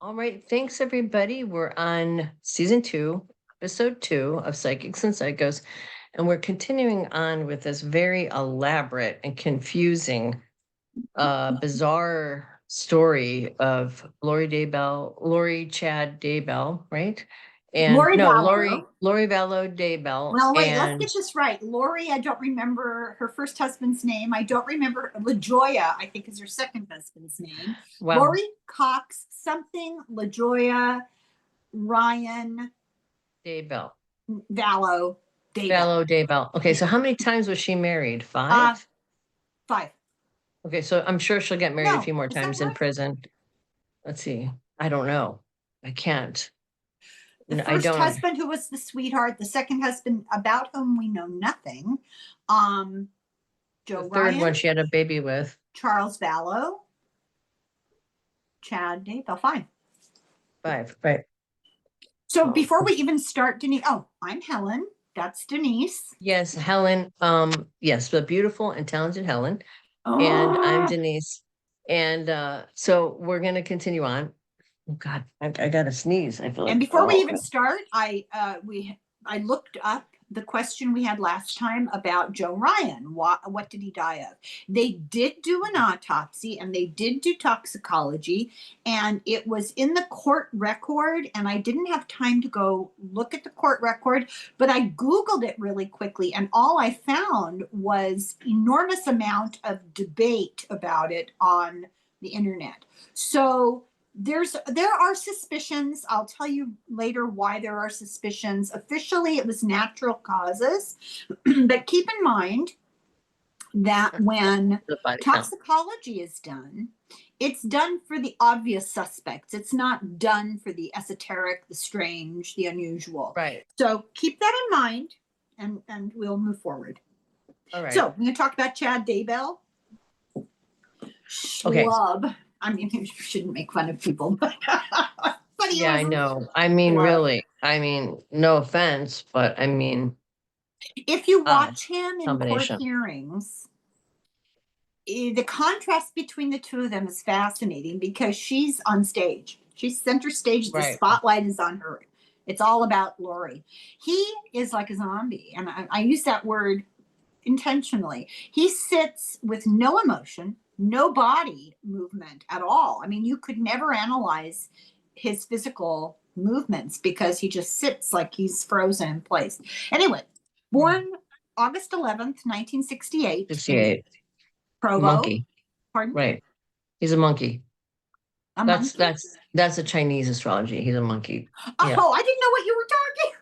All right. Thanks, everybody. We're on season 2, episode 2 of Psychics and Psychos, and we're continuing on with this very elaborate and confusing, bizarre story of Lori Chad Daybell, right? And Lori no, Vallow. Lori Vallow Daybell. Well, wait, let's And get this right. Lori, I don't remember her first husband's name. I don't remember. LaJoya, I think, is her second husband's name. wow, Lori Cox something, LaJoya, Ryan, Daybell, Vallow, Daybell. Vallow Daybell. Okay, so how many times was she married? 5? 5. Okay, so I'm sure she'll get married a No, few more is that times in right? prison. Let's see. I don't know. I can't. The I first don't. husband, who was the sweetheart, the second husband, about whom we know nothing. Joe The third Ryan, one she had a baby with. Charles Vallow, Chad Daybell. 5. 5, right. So before we even start, Denise, I'm Helen. That's Denise. Yes, Helen. Yes, the beautiful and talented Helen. And I'm Denise. And so we're gonna continue on. Oh God, I gotta sneeze. I feel like. And before we even start, I looked up the question we had last time about Joe Ryan. What did he die of? They did do an autopsy and they did do toxicology, and it was in the court record. And I didn't have time to go look at the court record, but I Googled it really quickly, and all I found was enormous amount of debate about it on the internet. So there are suspicions. I'll tell you later why there are suspicions. Officially, it was natural causes, but keep in mind that when toxicology is done, it's done for the obvious suspects. It's not done for the esoteric, the strange, the unusual. Right. So keep that in mind, and we'll move forward. All right. So I'm going to talk about Chad Daybell. Okay. Schlub. I mean, you shouldn't make fun of people, but yeah, I know. I mean, really. I mean, no offense, but I mean, if you watch him in court hearings, the contrast between the two of them is fascinating because she's on stage. She's center stage. The spotlight is on her. It's all about Lori. He is like a zombie, and I use that word intentionally. He sits with no emotion, no body movement at all. I mean, you could never analyze his physical movements because he just sits like he's frozen in place. Anyway, born August 11th, 1968. 68. Provo. Monkey. Pardon? Right. He's a monkey. Monkey? That's a Chinese astrology. He's a monkey. Oh, yeah. I didn't know what you were talking about.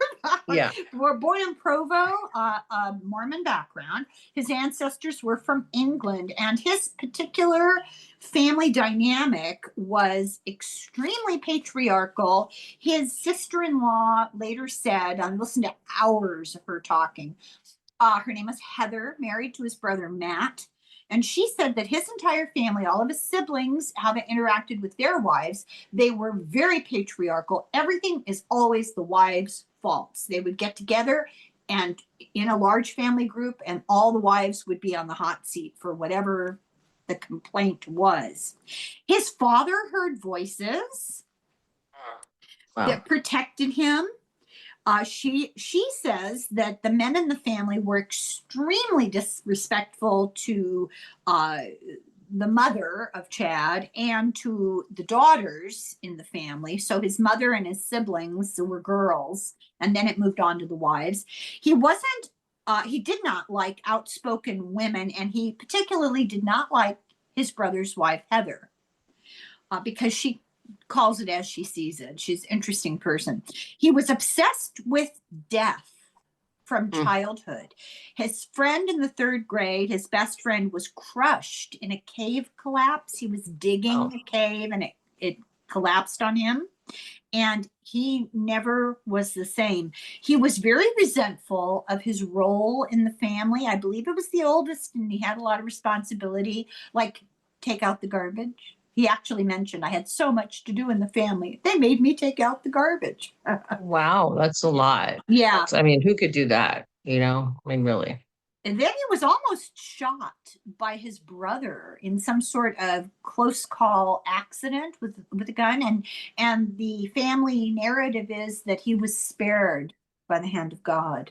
Yeah. We're born in Provo, a Mormon background. His ancestors were from England, and his particular family dynamic was extremely patriarchal. His sister-in-law later said, I listened to hours of her talking. Her name was Heather, married to his brother Matt. And she said that his entire family, all of his siblings, how they interacted with their wives, they were very patriarchal. Everything is always the wives' faults. They would get together and in a large family group, and all the wives would be on the hot seat for whatever the complaint was. His father heard voices that protected him. She says that the men in the family were extremely disrespectful to the mother of Chad and to the daughters in the family. So his mother and his siblings were girls, and then it moved on to the wives. He did not like outspoken women, and he particularly did not like his brother's wife, Heather, because she calls it as she sees it. She's an interesting person. He was obsessed with death from childhood. His friend in the 3rd grade, his best friend, was crushed in a cave collapse. He was digging a cave and it collapsed on him. And he never was the same. He was very resentful of his role in the family. I believe it was the oldest, and he had a lot of responsibility, like take out the garbage. He actually mentioned, I had so much to do in the family. They made me take out the garbage. Wow, that's a lot. Yeah. I mean, who could do that? You know, I mean, really. And then he was almost shot by his brother in some sort of close call accident with a gun. And the family narrative is that he was spared by the hand of God.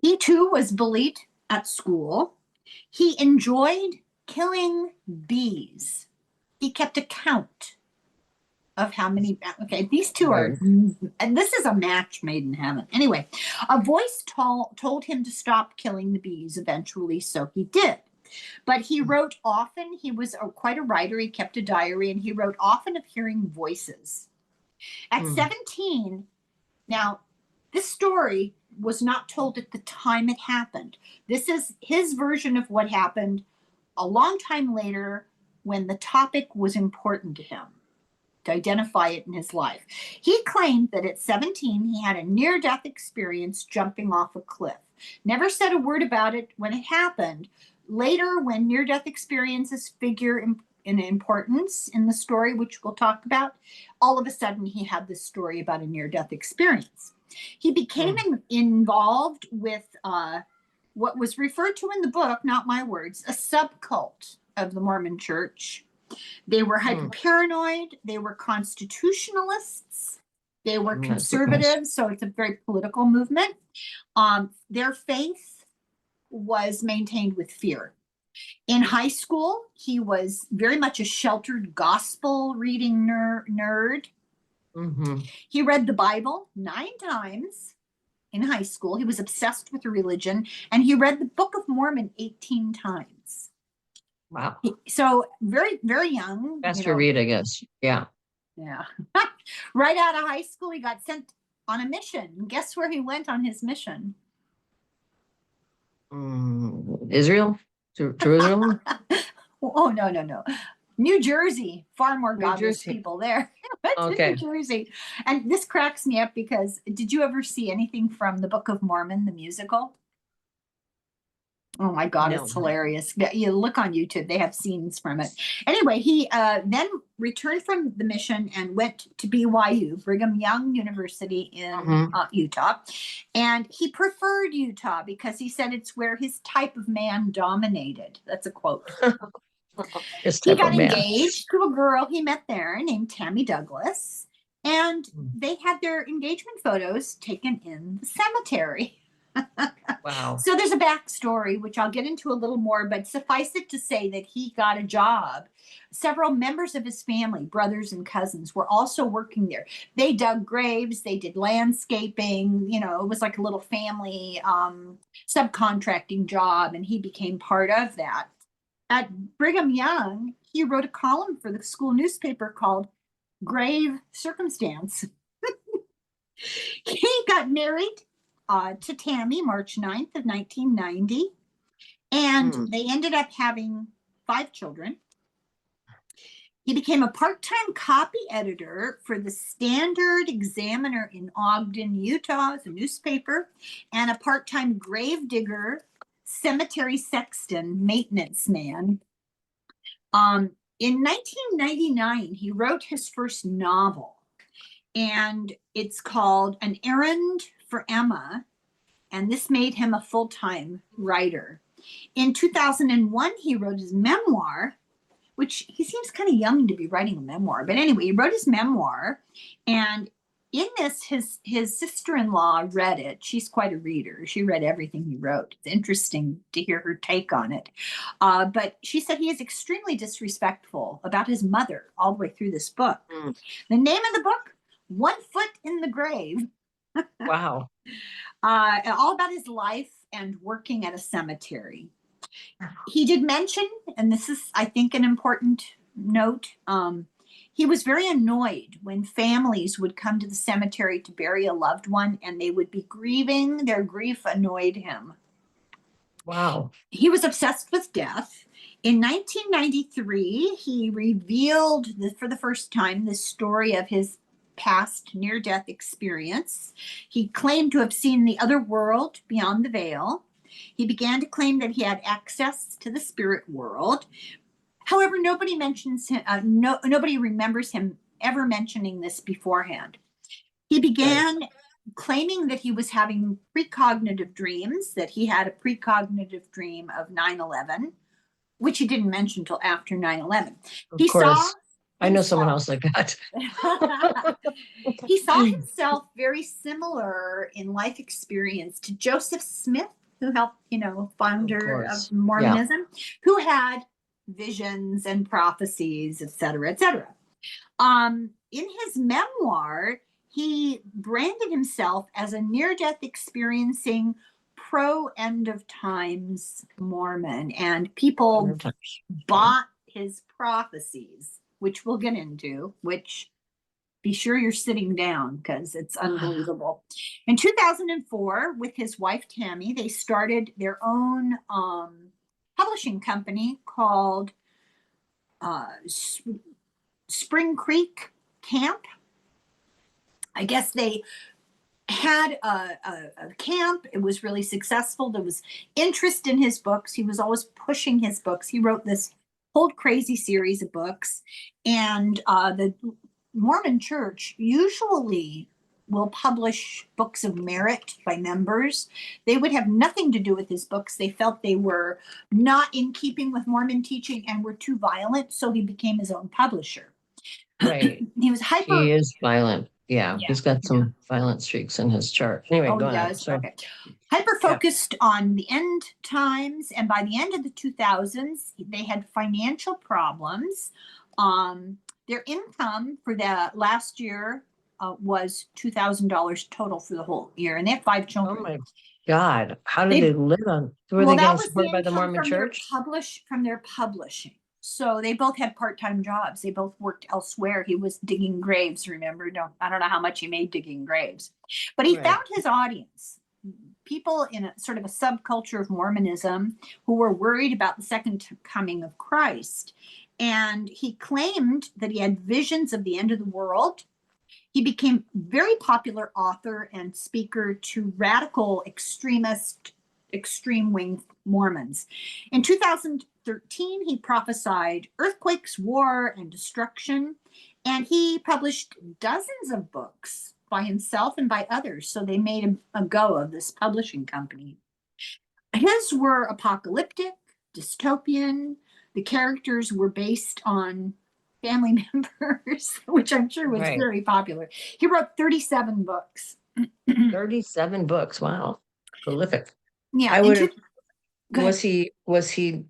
He too was bullied at school. He enjoyed killing bees. He kept a count of how many. Okay, these two are, and this is a match made in heaven. Anyway, a voice told him to stop killing the bees eventually, so he did. But he wrote often. He was quite a writer. He kept a diary, and he wrote often of hearing voices. At 17, now, this story was not told at the time it happened. This is his version of what happened a long time later when the topic was important to him, to identify it in his life. He claimed that at 17, he had a near-death experience jumping off a cliff. Never said a word about it when it happened. Later, when near-death experiences figure in importance in the story, which we'll talk about, all of a sudden he had this story about a near-death experience. He became involved with what was referred to in the book, not my words, a subcult of the Mormon Church. They were hyper-paranoid. They were constitutionalists. They were conservatives, so it's a very political movement. Their faith was maintained with fear. In high school, he was very much a sheltered gospel reading nerd. He read the Bible 9 times in high school. He was obsessed with religion, and he read the Book of Mormon 18 times. Wow. So very, very young. Best to read, I guess. Yeah. Yeah. Right out of high school, he got sent on a mission. And guess where he went on his mission? Israel? To Jerusalem? Oh, no. New Jersey, far more godless people there. New Jersey. And this cracks me up because did you ever see anything from the Book of Mormon, the musical? Oh my God, it's hilarious. You look on YouTube, they have scenes from it. Anyway, he then returned from the mission and went to BYU, Brigham Young University in Utah. And he preferred Utah because he said it's where his type of man dominated. That's a quote. He got engaged to a girl he met there named Tammy Douglas. And they had their engagement photos taken in the cemetery. Wow. So there's a backstory, which I'll get into a little more, but suffice it to say that he got a job. Several members of his family, brothers and cousins, were also working there. They dug graves, they did landscaping, it was like a little family subcontracting job, and he became part of that. At Brigham Young, he wrote a column for the school newspaper called Grave Circumstance. He got married to Tammy, March 9th of 1990. And they ended up having 5 children. He became a part-time copy editor for the Standard Examiner in Ogden, Utah, the newspaper, and a part-time grave digger, cemetery sexton, maintenance man. In 1999, he wrote his first novel, and it's called An Errand for Emma, and this made him a full-time writer. In 2001, he wrote his memoir, which he seems kind of young to be writing a memoir. But anyway, he wrote his memoir, and in this, his sister-in-law read it. She's quite a reader. She read everything he wrote. It's interesting to hear her take on it. But she said he is extremely disrespectful about his mother all the way through this book. The name of the book, One Foot in the Grave. Wow. All about his life and working at a cemetery. He did mention, and this is, I think, an important note, he was very annoyed when families would come to the cemetery to bury a loved one and they would be grieving. Their grief annoyed him. Wow. He was obsessed with death. In 1993, he revealed for the first time the story of his past near-death experience. He claimed to have seen the other world beyond the veil. He began to claim that he had access to the spirit world. However, nobody mentions him. Nobody remembers him ever mentioning this beforehand. He began claiming that he was having precognitive dreams, that he had a precognitive dream of 9/11, which he didn't mention until after 9/11. Of He saw course. I know someone else like that. he saw himself very similar in life experience to Joseph Smith, who helped, founder of Mormonism, who had visions and prophecies, et cetera, et cetera. In his memoir, he branded himself as a near-death experiencing pro-end of times Mormon, and people bought his prophecies, which we'll get into, which be sure you're sitting down because it's unbelievable. In 2004, with his wife Tammy, they started their own publishing company called Spring Creek Camp. I guess they had a camp. It was really successful. There was interest in his books. He was always pushing his books. He wrote this Hold Crazy series of books. And the Mormon Church usually will publish books of merit by members. They would have nothing to do with his books. They felt they were not in keeping with Mormon teaching and were too violent, so he became his own publisher. Right. He was He is violent. Yeah, he's got some violent streaks in his chart. Anyway, go ahead. Okay. Hyper focused on the end times, and by the end of the 2000s, they had financial problems. Their income for the last year was $2,000 total for the whole year, and they have 5 children. Oh my God! How did they live on? Were they getting supported by the Mormon Church? From their publishing. So they both had part-time jobs. They both worked elsewhere. He was digging graves, remember? I don't know how much he made digging graves. But he found his audience, people in a sort of a subculture of Mormonism who were worried about the second coming of Christ. And he claimed that he had visions of the end of the world. He became a very popular author and speaker to radical extremist, extreme wing Mormons. In 2013, he prophesied earthquakes, war, and destruction, and he published dozens of books by himself and by others. So they made a go of this publishing company. His were apocalyptic, dystopian. The characters were based on family members, which I'm sure was very popular. He wrote 37 books. 37 books. Wow. Prolific. Yeah. I would have. Was he?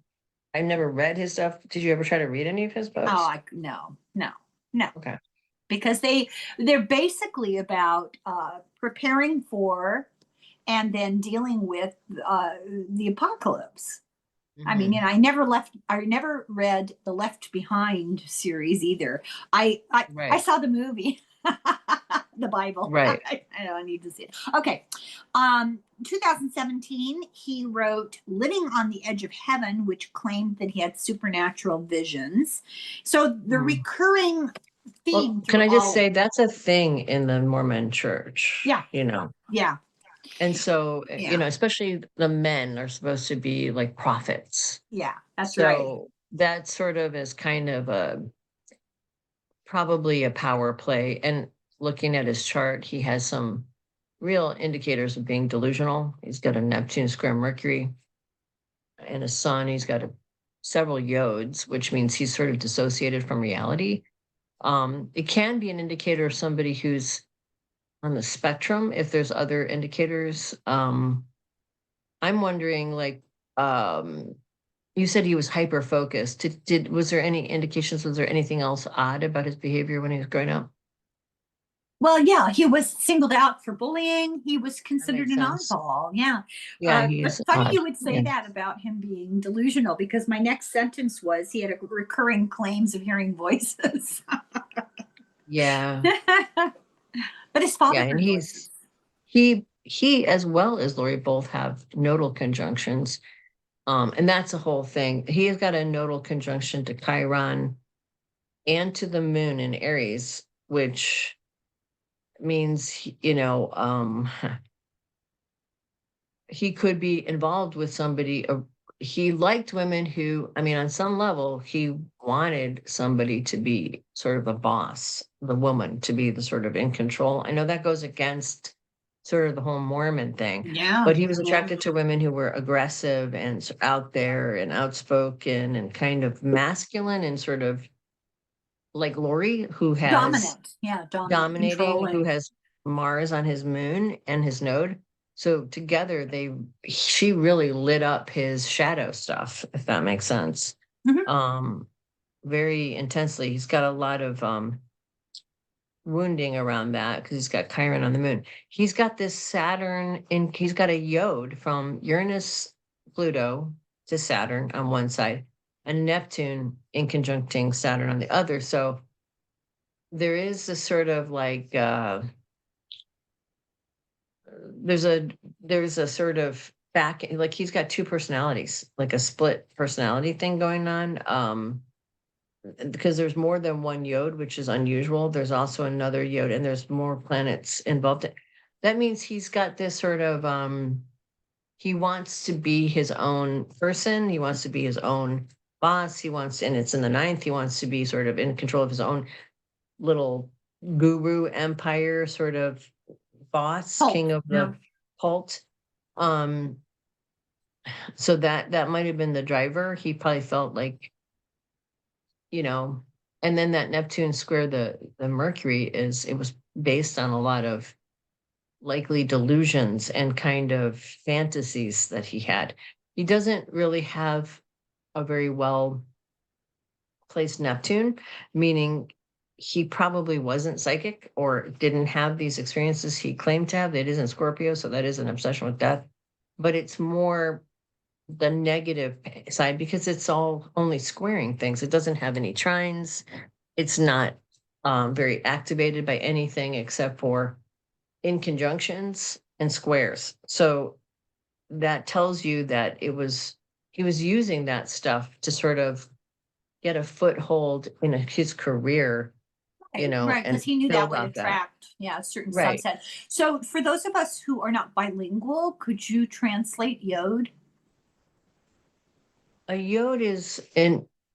I've never read his stuff. Did you ever try to read any of his books? Oh, no. Okay. Because they're basically about preparing for and then dealing with the apocalypse. Mm-hmm. I mean, and I never read the Left Behind series either. I saw the movie, the Bible. Right. I know I need to see it. Okay. 2017, he wrote Living on the Edge of Heaven, which claimed that he had supernatural visions. So the recurring theme. Well, can I just say that's a thing in the Mormon Church? Yeah. Yeah. And so, especially the men are supposed to be like prophets. Yeah, that's right. So that sort of is kind of probably a power play. And looking at his chart, he has some real indicators of being delusional. He's got a Neptune square Mercury and a sun. He's got several yods, which means he's sort of dissociated from reality. It can be an indicator of somebody who's on the spectrum. If there's other indicators, I'm wondering, like, you said he was hyper focused. Was there any indications? Was there anything else odd about his behavior when he was growing up? Well, yeah, he was singled out for bullying. He was considered an oddball. Yeah. It's funny you would say that about him being delusional, because my next sentence was he had recurring claims of hearing voices. Yeah. But his father. Yeah, and he as well as Lori both have nodal conjunctions. And that's the whole thing. He has got a nodal conjunction to Chiron and to the moon in Aries, which means, he could be involved with somebody. He liked women who, on some level, he wanted somebody to be sort of a boss, the woman to be the sort of in control. I know that goes against sort of the whole Mormon thing. Yeah. But he was attracted to women who were aggressive and out there and outspoken and kind of masculine and sort of like Lori, who has Dominant. Yeah. Dominant. dominating, who Controlling. has Mars on his moon and his node. So together she really lit up his shadow stuff, if that makes sense. Mhm. Very intensely. He's got a lot of wounding around that because he's got Chiron on the moon. He's got this Saturn he's got a yod from Uranus, Pluto to Saturn on one side, and Neptune in conjuncting Saturn on the other. So there is a sort of like there's a sort of back, like he's got two personalities, like a split personality thing going on. Because there's more than one yod, which is unusual. There's also another yod, and there's more planets involved. That means he's got this sort of he wants to be his own person. He wants to be his own boss. He wants, and it's in the ninth, he wants to be sort of in control of his own little guru empire, sort of boss, Cult. king of Yeah. the cult. So that might have been the driver. He probably felt like, and then that Neptune square the Mercury it was based on a lot of likely delusions and kind of fantasies that he had. He doesn't really have a very well placed Neptune, meaning he probably wasn't psychic or didn't have these experiences he claimed to have. It isn't Scorpio, so that is an obsession with death. But it's more the negative side because it's all only squaring things. It doesn't have any trines. It's not very activated by anything except for in conjunctions and squares. So that tells you that he was using that stuff to sort of get a foothold in his career, Right, and because he knew that build would off that. attract, yeah, a certain Right. subset. So, for those of us who are not bilingual, could you translate yod? A yod is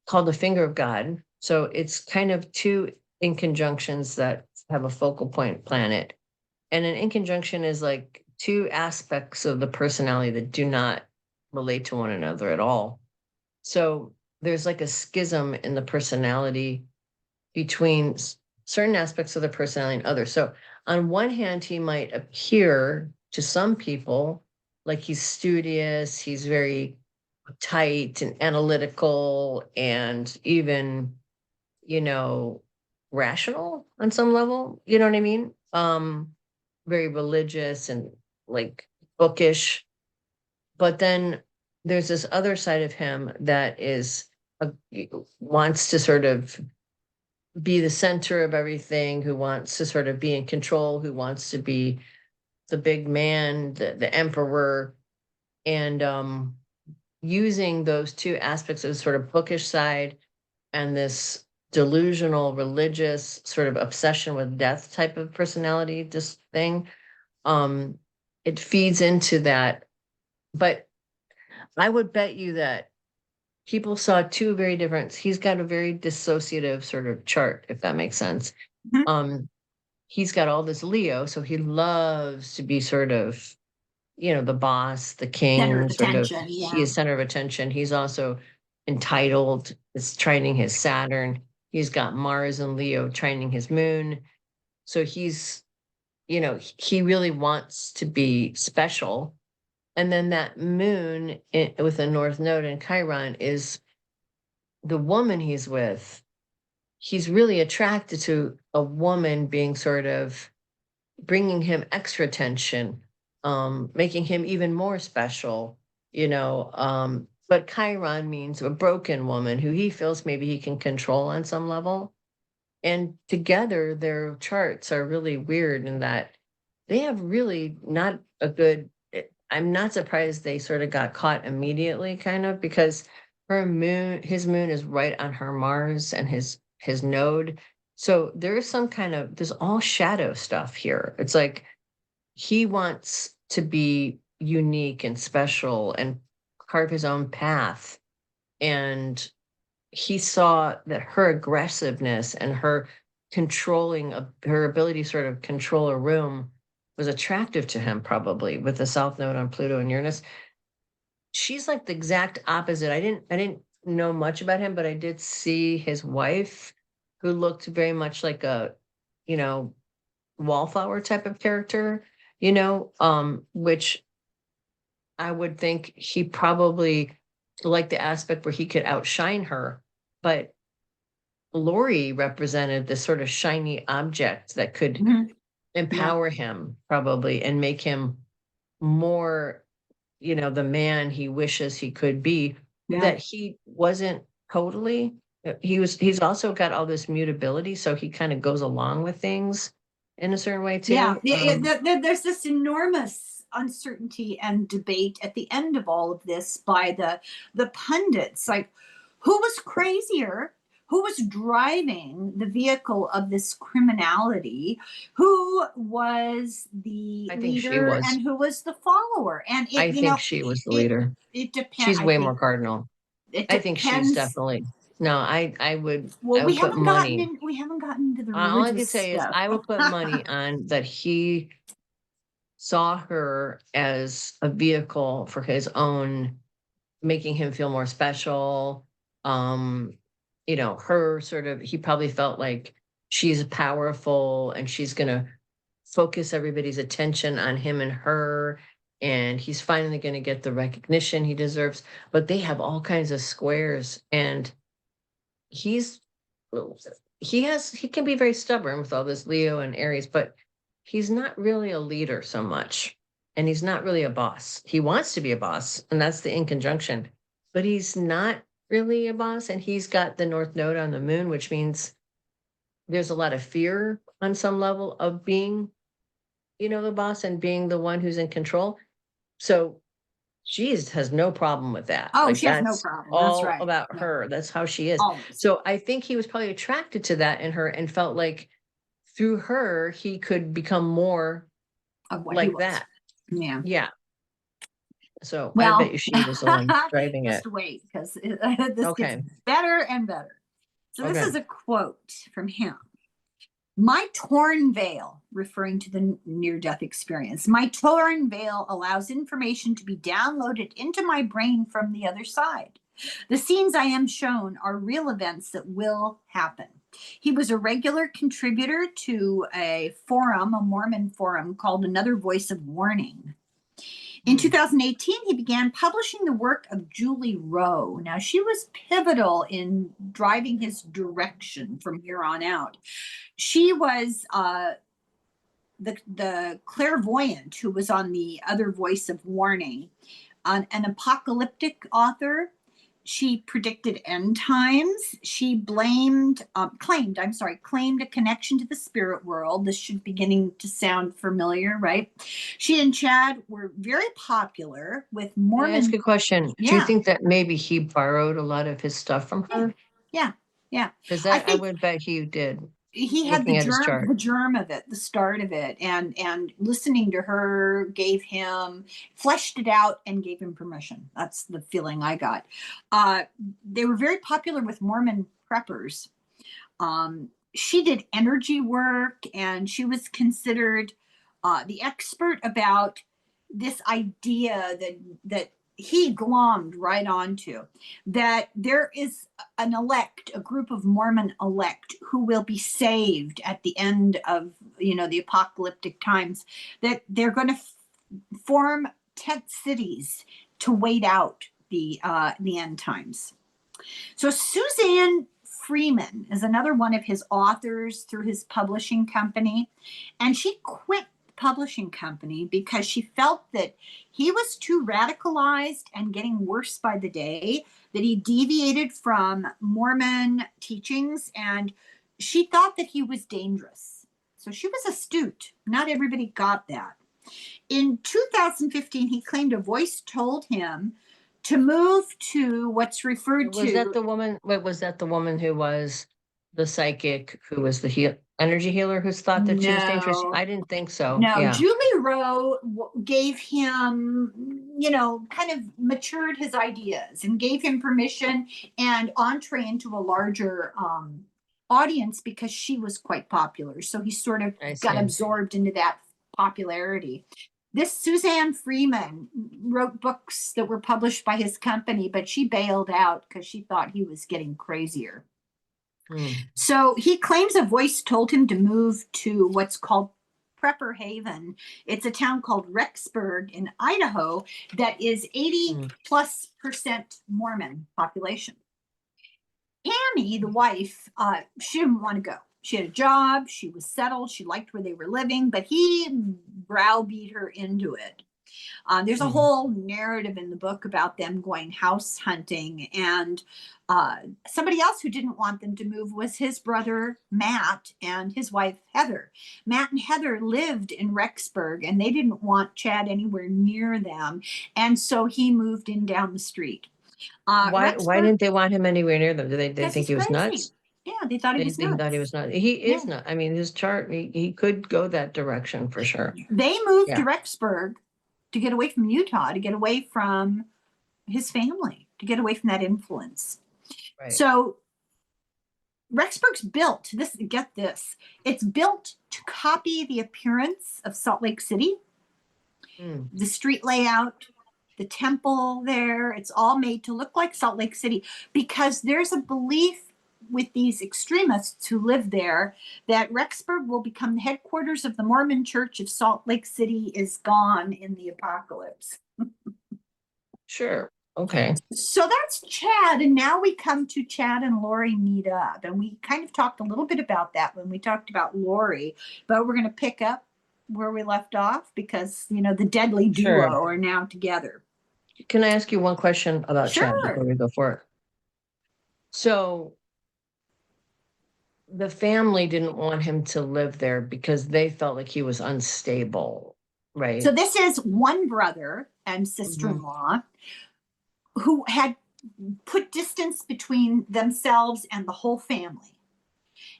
called the finger of God. So it's kind of two inconjunctions that have a focal point planet. And an inconjunction is like two aspects of the personality that do not relate to one another at all. So there's like a schism in the personality between certain aspects of the personality and others. So on one hand, he might appear to some people like he's studious, he's very tight and analytical and even, you know, rational on some level, you know what I mean? Very religious and like bookish. But then there's this other side of him that wants to sort of be the center of everything, who wants to sort of be in control, who wants to be the big man, the emperor, and using those two aspects of sort of bookish side and this delusional religious sort of obsession with death type of personality, this thing, um, it feeds into that. But I would bet you that people saw two very different, he's got a very dissociative sort of chart, if that makes sense. Mhm. He's got all this Leo, so he loves to be sort of, the boss, the Center king, of sort of, attention. he Yeah. is center of attention. He's also entitled, is trining his Saturn. He's got Mars and Leo trining his moon. So he really wants to be special. And then that moon with a North Node and Chiron is the woman he's with. He's really attracted to a woman being sort of bringing him extra attention, making him even more special, but Chiron means a broken woman who he feels maybe he can control on some level. And together their charts are really weird in that they have really not a good, I'm not surprised they sort of got caught immediately, kind of, because his moon is right on her Mars and his node. So there's all shadow stuff here. It's like he wants to be unique and special and carve his own path. And he saw that her aggressiveness and her controlling of her ability to sort of control a room was attractive to him, probably with the South Node on Pluto and Uranus. She's like the exact opposite. I didn't know much about him, but I did see his wife, who looked very much like a, you know, wallflower type of character, which I would think he probably liked the aspect where he could outshine her. But Lori represented this sort of shiny object that could Mhm. empower him probably and make him more, the man he wishes he could be, Yeah. that he wasn't totally. He's also got all this mutability, so he kind of goes along with things in a certain way Yeah, too. there's this enormous uncertainty and debate at the end of all of this by the pundits. Like, who was crazier? Who was driving the vehicle of this criminality? Who was the I think she leader was. and who was the follower? And I think she was the leader. it depends. She's I way think more cardinal. it I think she's depends. definitely. No, I would Well, I would put money. we haven't gotten into the All I religious could say is stuff. I would put money on that he saw her as a vehicle for his own, making him feel more special. Her sort of, he probably felt like she's powerful and she's gonna focus everybody's attention on him and her, and he's finally gonna get the recognition he deserves. But they have all kinds of squares, and he's he can be very stubborn with all this Leo and Aries, but he's not really a leader so much. And he's not really a boss. He wants to be a boss, and that's the in conjunction, but he's not really a boss. And he's got the North Node on the moon, which means there's a lot of fear on some level of being, the boss and being the one who's in control. So she has no problem with that. Oh, Like, she has no that's problem. That's all right. about Yeah, her. That's how she is. always. So I think he was probably attracted to that in her and felt like through her, he could become more Of what he like was. that. Yeah. Yeah. So I bet Well, you she was the one driving it. just wait because this gets Okay. better and better. So this Okay. is a quote from him. My torn veil, referring to the near death experience, my torn veil allows information to be downloaded into my brain from the other side. The scenes I am shown are real events that will happen. He was a regular contributor to a forum, a Mormon forum called Another Voice of Warning. In 2018, he began publishing the work of Julie Rowe. Now, she was pivotal in driving his direction from here on out. She was the clairvoyant who was on the Other Voice of Warning, an apocalyptic author. She predicted end times. She claimed a connection to the spirit world. This should be beginning to sound familiar, right? She and Chad were very popular with Can I ask Mormon. a question? Do you Yeah, think that maybe he borrowed a lot of his stuff from yeah, her? yeah, yeah. Because I that I think would bet he did, he had looking at his chart. the germ of it, the start of it, and listening to her gave him fleshed it out and gave him permission. That's the feeling I got. uh they were very popular with Mormon preppers. She did energy work, and she was considered the expert about this idea that he glommed right onto, that there is a group of Mormon elect who will be saved at the end of the apocalyptic times, that they're going to form tent cities to wait out the end times. So Suzanne Freeman is another one of his authors through his publishing company, and she quit the publishing company because she felt that he was too radicalized and getting worse by the day, that he deviated from Mormon teachings, and she thought that he was dangerous. So she was astute. Not everybody got that. In 2015, he claimed a voice told him to move to what's referred Was that to. the woman? Wait, was that the woman who was the psychic, who was the energy healer, who thought that she was dangerous? No, I didn't think so. no. Yeah. Julie Rowe gave him, kind of matured his ideas and gave him permission and entree into a larger audience because she was quite popular. So he sort of I got see. absorbed into that popularity. This Suzanne Freeman wrote books that were published by his company, but she bailed out because she thought he was getting crazier. So he claims a voice told him to move to what's called Prepper Haven. It's a town called Rexburg in Idaho that is 80+% Mormon population. Tammy, the wife, she didn't want to go. She had a job, she was settled, she liked where they were living, but he browbeat her into it. There's a whole narrative in the book about them going house hunting, and somebody else who didn't want them to move was his brother Matt and his wife Heather. Matt and Heather lived in Rexburg, and they didn't want Chad anywhere near them, and so he moved in down the street. Why didn't they want him anywhere near them? Did they think he was crazy. nuts? Yeah, they thought he was nuts. Thought he was nuts. He is not. I mean, his chart, he could go that direction for sure. They moved to Rexburg to get away from Utah, to get away from his family, to get away from that influence. Right. So Rexburg's built, get this, it's built to copy the appearance of Salt Lake City. The street layout, the temple there, it's all made to look like Salt Lake City, because there's a belief with these extremists who live there that Rexburg will become the headquarters of the Mormon Church if Salt Lake City is gone in the apocalypse. Sure. Okay. So that's Chad. And now we come to Chad and Lori meet up. And we kind of talked a little bit about that when we talked about Lori, but we're going to pick up where we left off because, you know, the deadly duo are now together. Can I ask you one question about Chad before we go for it? So the family didn't want him to live there because they felt like he was unstable, right? So this is one brother and sister-in-law who had put distance between themselves and the whole family.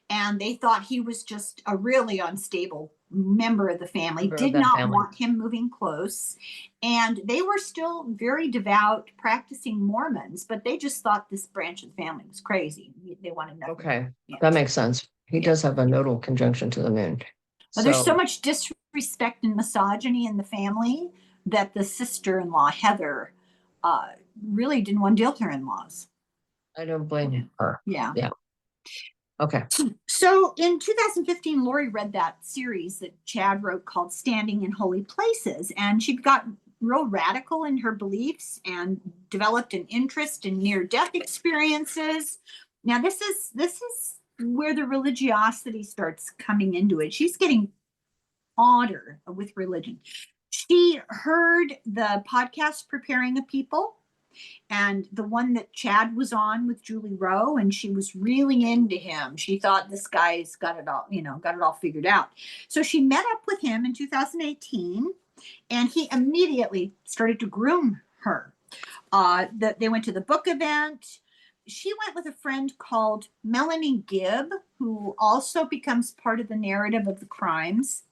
And they thought he was just a really unstable member of the family, did not want him moving close. And they were still very devout, practicing Mormons, but they just thought this branch of the family was crazy. They wanted nothing. Okay, that makes sense. He does have a nodal conjunction to the moon. But there's so much disrespect and misogyny in the family that the sister-in-law, Heather, really didn't want to deal with her in-laws. I don't blame her. Yeah. Okay. So in 2015, Lori read that series that Chad wrote called Standing in Holy Places, and she got real radical in her beliefs and developed an interest in near-death experiences. Now, this is where the religiosity starts coming into it. She's getting odder with religion. She heard the podcast Preparing a People, and the one that Chad was on with Julie Rowe, and she was really into him. She thought this guy's got it all figured out. So she met up with him in 2018, and he immediately started to groom her. They went to the book event. She went with a friend called Melanie Gibb, who also becomes part of the narrative of the crimes,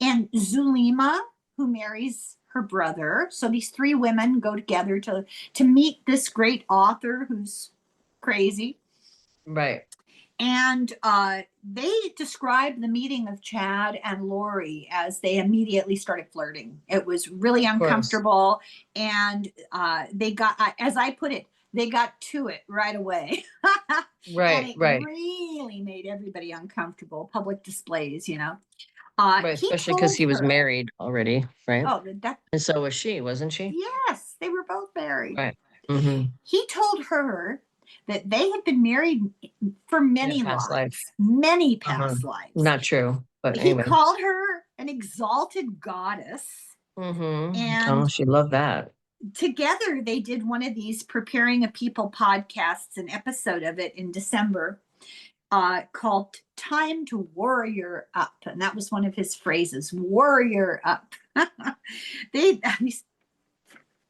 and Zulima, who marries her brother. So these three women go together to meet this great author who's crazy. Right. And they described the meeting of Chad and Lori as they immediately started flirting. It was really uncomfortable. And they got, as I put it, they got to it right away. Right. And it really made everybody uncomfortable. Public displays, you know. Right, especially because he was married already, right? Oh, and so was she, wasn't she? Yes, they were both married. Right. He told her that they had been married for many lives. Many past lives. Not true, but he anyway. called her an exalted goddess. And she loved that. Together, they did one of these Preparing a People podcasts, an episode of it in December. Called Time to Warrior Up. And that was one of his phrases, warrior up. These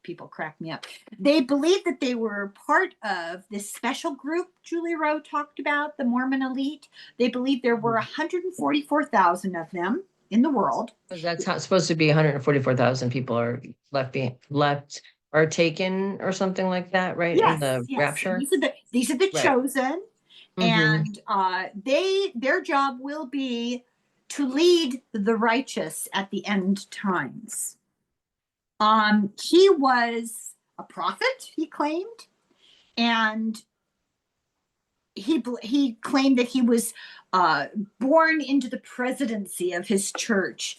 people crack me up. They believed that they were part of this special group Julie Rowe talked about, the Mormon elite. They believed there were 144,000 of them in the world. That's not supposed to be 144,000 people are left or taken or something like that, right? Yes, in the rapture. These are the chosen. And their job will be to lead the righteous at the end times. He was a prophet, he claimed, and he claimed that he was born into the presidency of his church.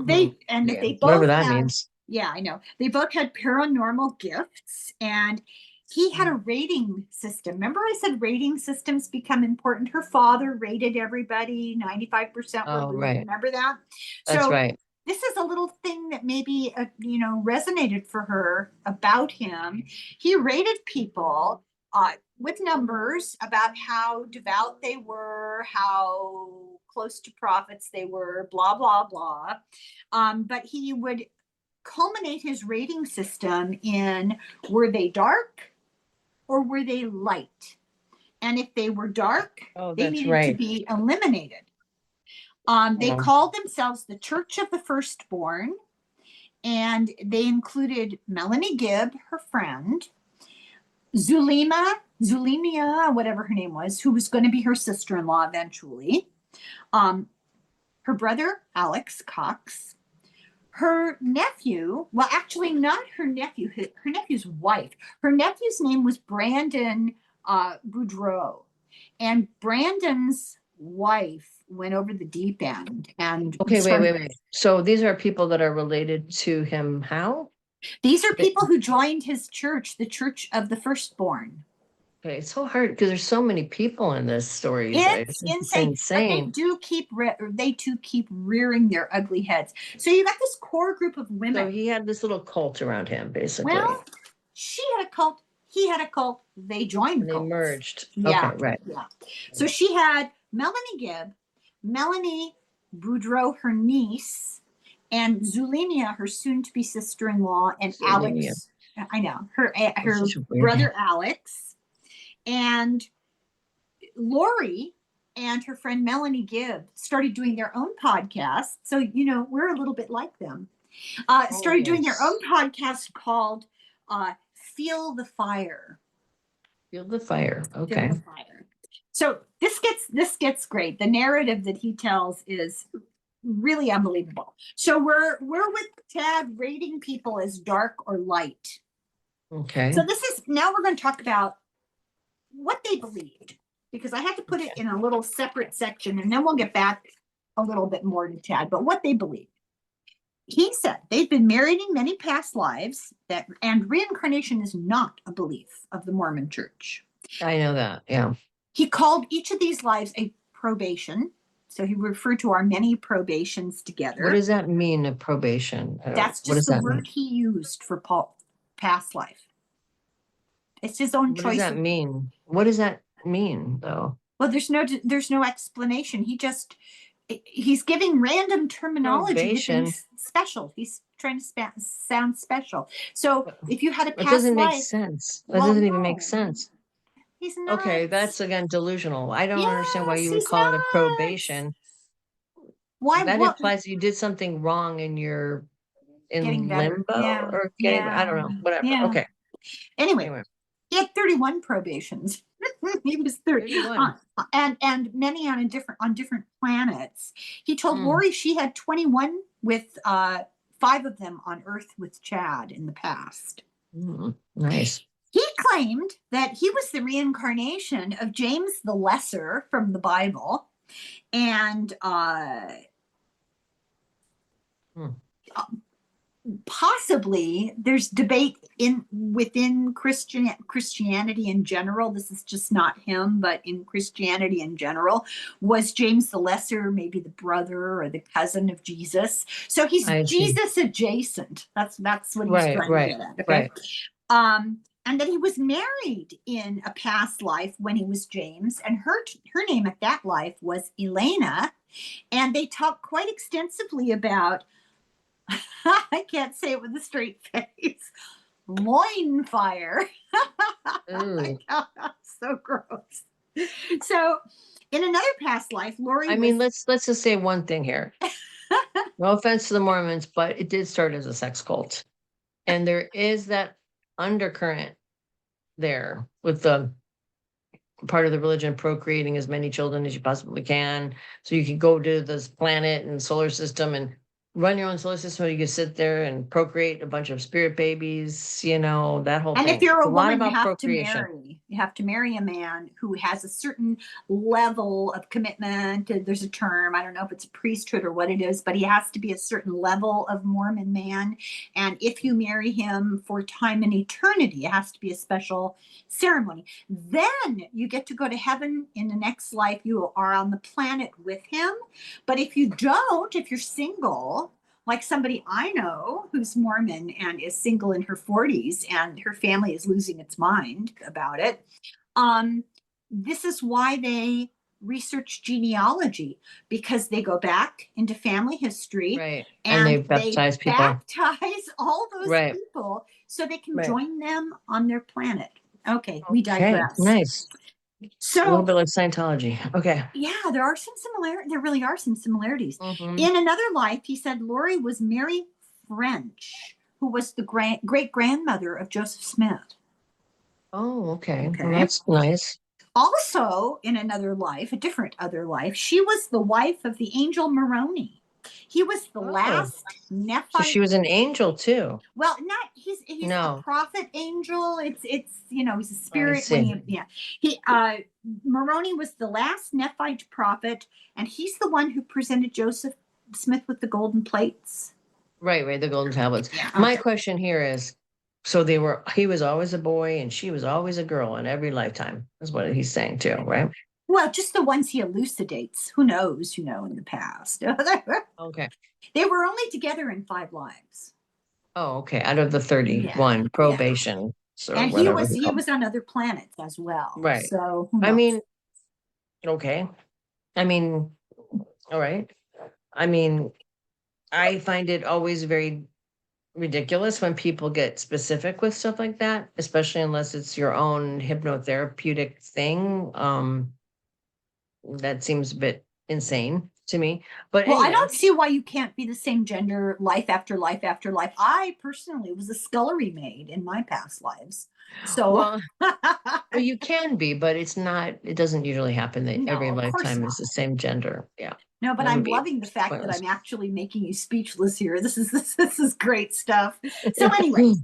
They and that they both whatever that had, means. yeah, I know. They both had paranormal gifts, and he had a rating system. Remember I said rating systems become important? Her father rated everybody, 95% were Oh, losing. right. Remember that? That's So right. this is a little thing that maybe, resonated for her about him. He rated people with numbers about how devout they were, how close to prophets they were, blah, blah, blah. But he would culminate his rating system in, were they dark or were they light? And if they were dark, they That's needed to right. be eliminated. They called themselves the Church of the Firstborn, and they included Melanie Gibb, her friend, Zulimia, whatever her name was, who was going to be her sister-in-law eventually, her brother, Alex Cox, her nephew, well, actually not her nephew, her nephew's wife. Her nephew's name was Brandon Boudreau, and Brandon's wife went over the deep end and Okay, wait. So these are people that are related to him. How? These are people who joined his church, the Church of the Firstborn. Okay, it's so hard because there's so many people in this story. It's insane. But they too keep rearing their ugly heads. So you got this core group of women. So he had this little cult around him, basically. Well, she had a cult. He had a cult. They joined. And they merged. Yeah. Okay, right. Yeah. So she had Melanie Gibb, Melanie Boudreau, her niece, and Zulimia, her soon-to-be sister-in-law, and Zulimia. Alex. I know her weird brother name. Alex, and Lori and her friend Melanie Gibb started doing their own podcast. So we're a little bit like them. Started doing their own podcast called Feel the Fire. Feel the Fire. Okay. Feel the Fire. So this gets great. The narrative that he tells is really unbelievable. So we're with Tad rating people as dark or light. Okay. So now we're going to talk about what they believed, because I had to put it in a little separate section, and then we'll get back a little bit more to Tad, but what they believed. He said they've been married in many past lives, and reincarnation is not a belief of the Mormon Church. I know that, yeah. He called each of these lives a probation. So he referred to our many probations together. What does that mean, a probation? That's just the word he used for past life. It's his own choice. What does that mean? What does that mean, though? Well, there's no explanation. He's giving random terminology. Probation. He's special. He's trying to sound special. So if you had a past life, it doesn't make sense. That doesn't even make sense. He's not. Okay, that's again delusional. I don't understand why you would call it a probation. Why? That implies you did something wrong and you're in limbo or getting. I don't know. Whatever. Yeah. Okay. Anyway, he had 31 probations. He was 31, and many on different planets. He told Lori she had 21 with 5 of them on Earth with Chad in the past. Nice. He claimed that he was the reincarnation of James the Lesser from the Bible, and possibly there's debate within Christianity in general. This is just not him, but in Christianity in general, was James the Lesser maybe the brother or the cousin of Jesus? So he's Jesus adjacent. That's what he's trying to get at. Okay? And that he was married in a past life when he was James, and her name at that life was Elena, and they talk quite extensively about I can't say it with a straight face. Loin fire. So gross. So, in another past life, Lori. Let's just say one thing here. No offense to the Mormons, but it did start as a sex cult, and there is that undercurrent there with the part of the religion, procreating as many children as you possibly can, so you can go to this planet and solar system and run your own solar system. You can sit there and procreate a bunch of spirit babies, that whole And if thing. you're It's a a lot woman, you about have to procreation. marry. You have to marry a man who has a certain level of commitment. There's a term, I don't know if it's a priesthood or what it is, but he has to be a certain level of Mormon man. And if you marry him for time and eternity, it has to be a special ceremony. Then you get to go to heaven in the next life. You are on the planet with him. But if you don't, if you're single, like somebody I know who's Mormon and is single in her 40s and her family is losing its mind about it. This is why they research genealogy, because they go back into family history Right. And they and they baptize people. baptize all those Right. people so they can Right. join them on their planet. Okay, we Okay. digress. Nice. A little So bit like Scientology. Okay. yeah, there are some similarities. There really are some similarities. Mm-hmm. In another life, he said Lori was Mary French, who was the great grandmother of Joseph Smith. Oh, okay. Well, Okay. that's nice. Also, in another life, a different other life, she was the wife of the angel Moroni. He was the Oh, last so she Nephite. was an angel too. Well, not he's a No, prophet angel. It's he's a I spirit when see. he Moroni was the last Nephite prophet, and he's the one who presented Joseph Smith with the golden plates. Right, right. The golden tablets. Yeah. My Okay. question here is, so he was always a boy and she was always a girl in every lifetime, is what he's saying too, right? Well, just the ones he elucidates. Who knows, in the past. Okay. They were only together in 5 lives. Oh, okay. Out of the Yeah. 31 Yeah. probation or And he whatever was he he called. was on other planets as well. Right. So who I knows? mean, okay. I mean, all right. I mean, I find it always very ridiculous when people get specific with stuff like that, especially unless it's your own hypnotherapeutic thing. That seems a bit insane to me. But Well, I don't anyway, see why you can't be the same gender life after life after life. I personally was a scullery maid in my past lives. So well, you can be, but it doesn't usually happen that no, every of course lifetime not. is the same gender. Yeah. No, but That would I'm be loving the fact that pointless. I'm actually making you speechless here. This is great stuff. So anyway,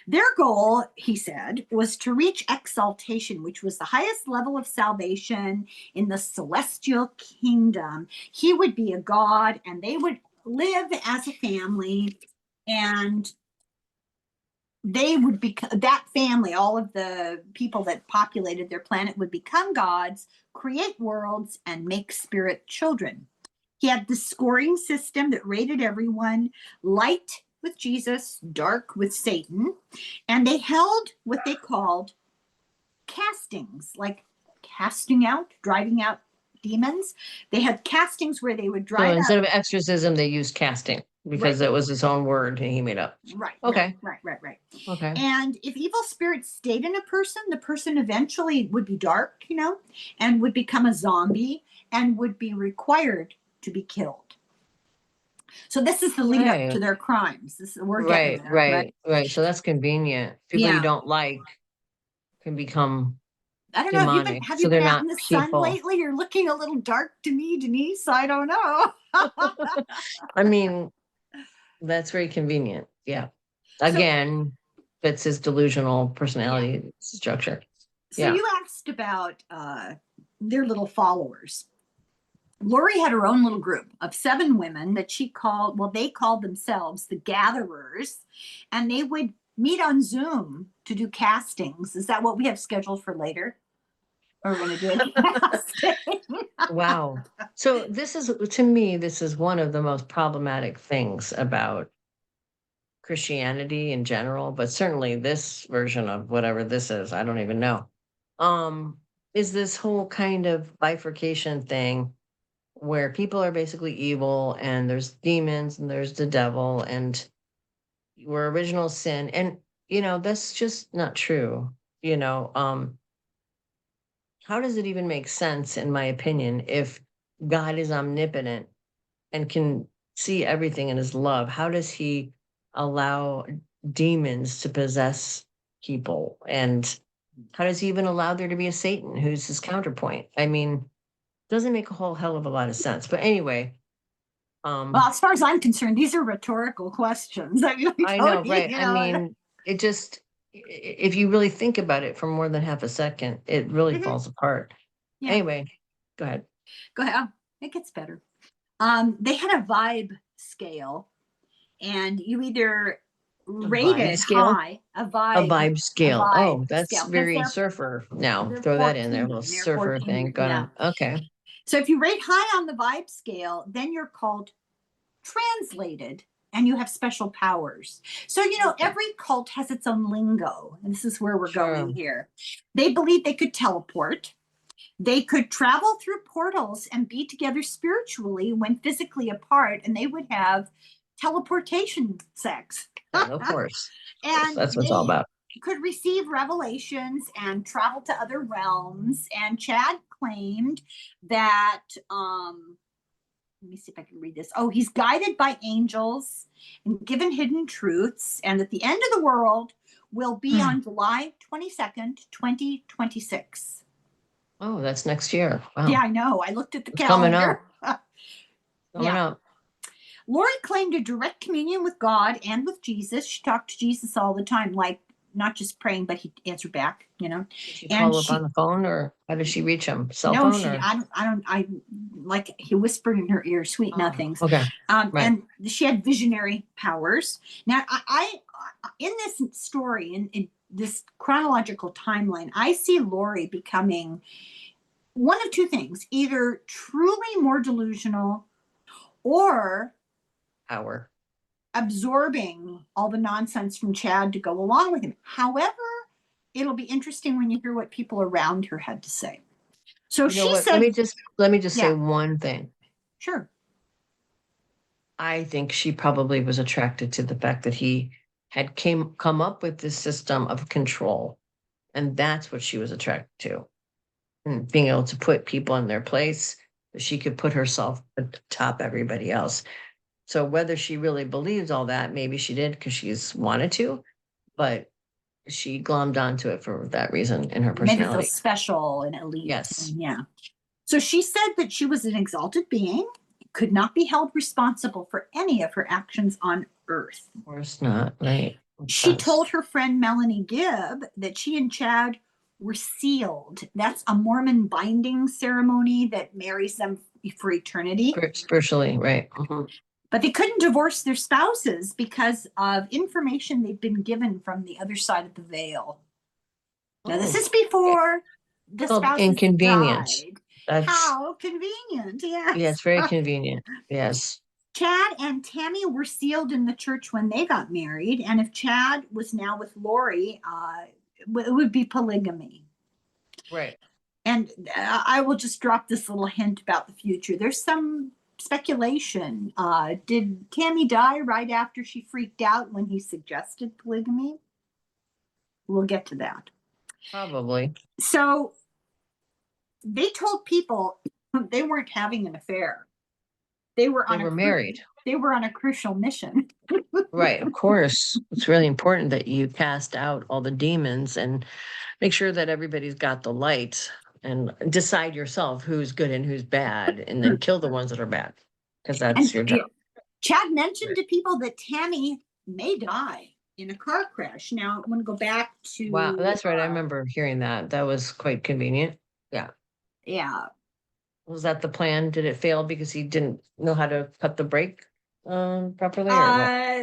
their goal, he said, was to reach exaltation, which was the highest level of salvation in the celestial kingdom. He would be a god, and they would live as a family, and they would become that family. All of the people that populated their planet would become gods, create worlds, and make spirit children. He had the scoring system that rated everyone light with Jesus, dark with Satan. And they held what they called castings, like casting out, driving out demons. They had castings where they would So drive out. instead of exorcism, they used casting because Right, that was his own word he made up. right, Okay. right, right, right. Okay. And if evil spirits stayed in a person, the person eventually would be dark, and would become a zombie and would be required to be killed. So this is the lead up Right. to their crimes. We're getting Right. there, right? Right. Right. So that's convenient. People you Yeah. don't like can become I don't know. demonic. Have So you they're been out not in the sun people. lately? You're looking a little dark to me, Denise. I don't know. I mean, that's very convenient. Yeah. so Again, that's his delusional yeah. personality structure. So Yeah. you asked about their little followers. Lori had her own little group of 7 women that they called themselves the Gatherers, and they would meet on Zoom to do castings. Is that what we have scheduled for later? Or we're going to do a casting? Wow. So to me, this is one of the most problematic things about Christianity in general, but certainly this version of whatever this is, I don't even know. Um, is this whole kind of bifurcation thing where people are basically evil and there's demons and there's the devil and we're original sin. And that's just not true. You know, how does it even make sense, in my opinion, if God is omnipotent and can see everything in his love? How does he allow demons to possess people? And How does he even allow there to be a Satan who's his counterpoint? I mean, doesn't make a whole hell of a lot of sense. But anyway, Well, as far as I'm concerned, these are rhetorical questions. I mean, I know, right? you I know. mean, it just, if you really think about it for more than half a second, it really Mhm. falls apart. Yeah. Anyway, go ahead. Go ahead. Oh, it gets better. They had a vibe scale, and you either A vibe rated scale? high, A vibe a scale. vibe Oh, that's scale, because very surfer now. they're Throw that in there, a 14. little They're surfer thing 14. going Yeah. on. Okay. So if you rate high on the vibe scale, then you're called translated and you have special powers. So, Okay. every cult has its own lingo. And this is where we're going Sure. here. They believed they could teleport. They could travel through portals and be together spiritually when physically apart, and they would have teleportation sex. Of course. Of course. And That's what it's all they about. could receive revelations and travel to other realms. And Chad claimed that, let me see if I can read this. Oh, he's guided by angels and given hidden truths, and that the end of the world will be on July 22nd, 2026. Oh, that's next year. Yeah, Wow. I know. I looked at the It's coming up. calendar. Coming Yeah. up. Lori claimed a direct communion with God and with Jesus. She talked to Jesus all the time, like not just praying, but he answered back, Did she And call up on the phone, or how did she reach him? Cell no, phone, or? I like he whispered in her ear, sweet Oh, nothings. okay. Right. And she had visionary powers. Now, in this story, in this chronological timeline, I see Lori becoming one of two things: either truly more delusional, or Power. absorbing all the nonsense from Chad to go along with him. However, it'll be interesting when you hear what people around her had to say. So You know she what? said, Let me just say yeah, one thing. sure. I think she probably was attracted to the fact that he had come up with this system of control. And that's what she was attracted to. And being able to put people in their place, she could put herself atop everybody else. So whether she really believes all that, maybe she did because she's wanted to, but she glommed onto it for that reason in her Made her feel personality. special and elite. Yes. Yeah. So she said that she was an exalted being, could not be held responsible for any of her actions on earth. Of course not, right? She told her friend Melanie Gibb that she and Chad were sealed. That's a Mormon binding ceremony that marries them for eternity. Spiritually, right? Mm-hmm. But they couldn't divorce their spouses because of information they'd been given from the other side of the veil. Now, this is before the Oh, spouses inconvenient. died. That's, How convenient, yeah, yes. it's very convenient. Yes. Chad and Tammy were sealed in the church when they got married. And if Chad was now with Lori, it would be polygamy. Right. And I will just drop this little hint about the future. There's some speculation. Did Tammy die right after she freaked out when he suggested polygamy? We'll get to that. Probably. So they told people they weren't having an affair. They were married. They were on a crucial mission. Right. Of course. It's really important that you cast out all the demons and make sure that everybody's got the light, and decide yourself who's good and who's bad, and then kill the ones that are bad, because that's your job. Chad mentioned to people that Tammy may die in a car crash. Now, I'm going to go back to. Wow, that's right. I remember hearing that. That was quite convenient. Yeah. Yeah. Was that the plan? Did it fail because he didn't know how to cut the brake properly, or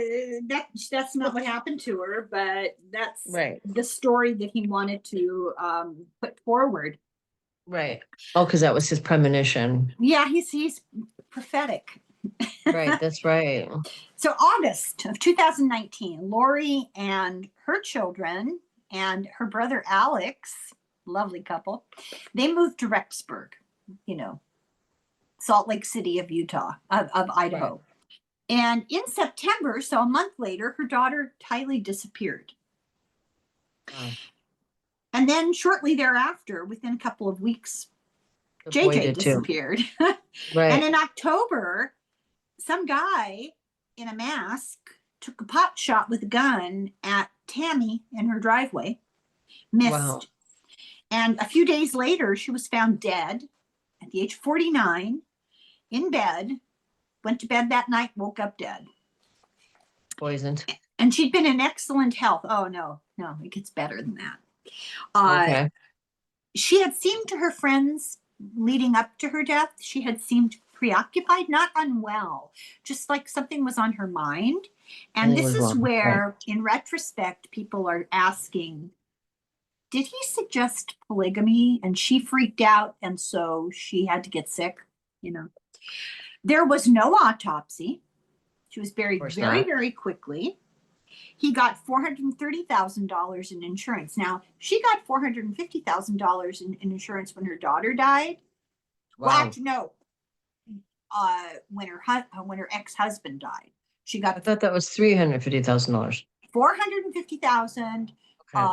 what? That's not what happened to her, but that's Right. the story that he wanted to put forward. Right. Oh, because that was his premonition. Yeah, he's prophetic. Right, that's right. So August of 2019, Lori and her children and her brother Alex, lovely couple, they moved to Rexburg, Salt Lake City of Utah, of Idaho. Right. And in September, so a month later, her daughter Tylee disappeared. Wow. And then shortly thereafter, within a couple of weeks, JJ disappeared. Right. And in October, some guy in a mask took a pot shot with a gun at Tammy in her driveway, missed, And a few days later, she was found dead at the age of 49 in bed, went to bed that night, woke up dead. Poisoned. And she'd been in excellent health. Oh, no, it gets better than that. Okay. She had seemed to her friends leading up to her death, she had seemed preoccupied, not unwell, just like something was on her mind. And Something this was is wrong. where, in retrospect, people are asking, did he suggest polygamy and she freaked out and so she had to get sick? You know, there was no autopsy. She was buried very, very quickly. He got $430,000 in insurance. Now, she got $450,000 in insurance when her daughter died. Wow. Well, actually, no. When her ex-husband died, she got. I thought that was $350,000. $450,000 Okay.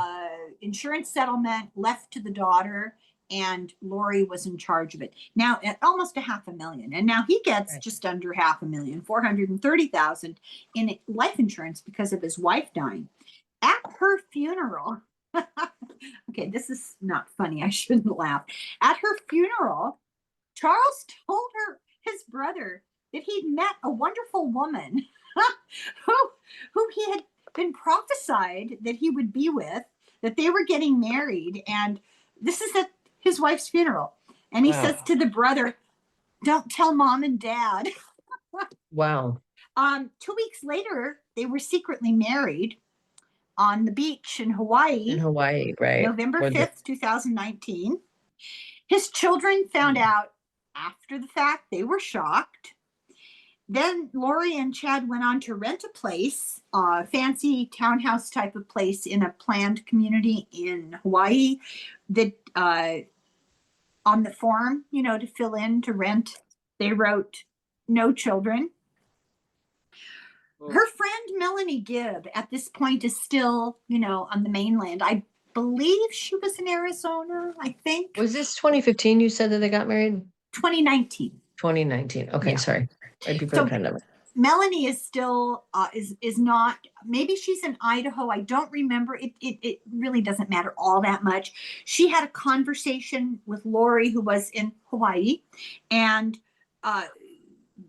insurance settlement left to the daughter, and Lori was in charge of it. Now at almost $500,000, and now he gets just under $500,000, $430,000 in life insurance because of his wife dying. At her funeral, okay, this is not funny. I shouldn't laugh. At her funeral, Charles told his brother that he'd met a wonderful woman who he had been prophesied that he would be with, that they were getting married, and this is at his wife's funeral. And he says to the brother, "Don't tell mom and dad." Wow. 2 weeks later, they were secretly married on the beach in Hawaii. In Hawaii, right. November 5th, 2019. His children found out after the fact. They were shocked. Then Lori and Chad went on to rent a place, a fancy townhouse type of place in a planned community in Hawaii. That on the form, to fill in to rent, they wrote no children. Her friend Melanie Gibb at this point is still, on the mainland. I believe she was in Arizona, I think. Was this 2015 you said that they got married? 2019. 2019. Okay, yeah. Sorry. Right before the pandemic. Melanie is still is not, maybe she's in Idaho. I don't remember. It really doesn't matter all that much. She had a conversation with Lori, who was in Hawaii, and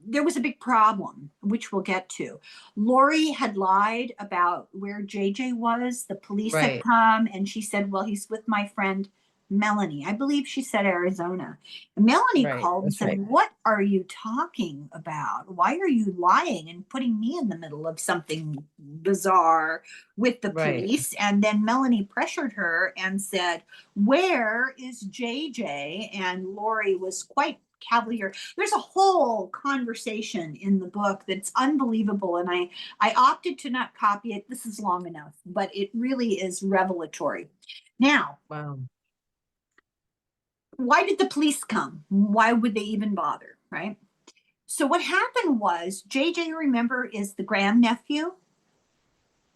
there was a big problem, which we'll get to. Lori had lied about where JJ was. The police had come, and she said, well, he's with my friend Melanie. I believe she said Arizona. And Melanie called and said, what are you talking about? Why are you lying and putting me in the middle of something bizarre with the police? And then Melanie pressured her and said, where is JJ? And Lori was quite cavalier. There's a whole conversation in the book that's unbelievable, and I opted to not copy it. This is long enough, but it really is revelatory. Now, why did the police come? Why would they even bother, right? So what happened was, JJ, remember, is the grandnephew,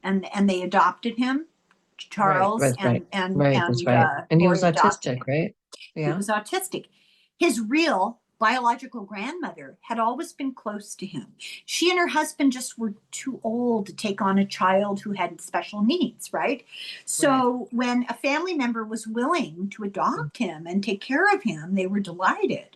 and they adopted him, Charles, and he was autistic, right? Yeah, he was autistic. His real biological grandmother had always been close to him. She and her husband just were too old to take on a child who had special needs, right? So when a family member was willing to adopt him and take care of him, they were delighted.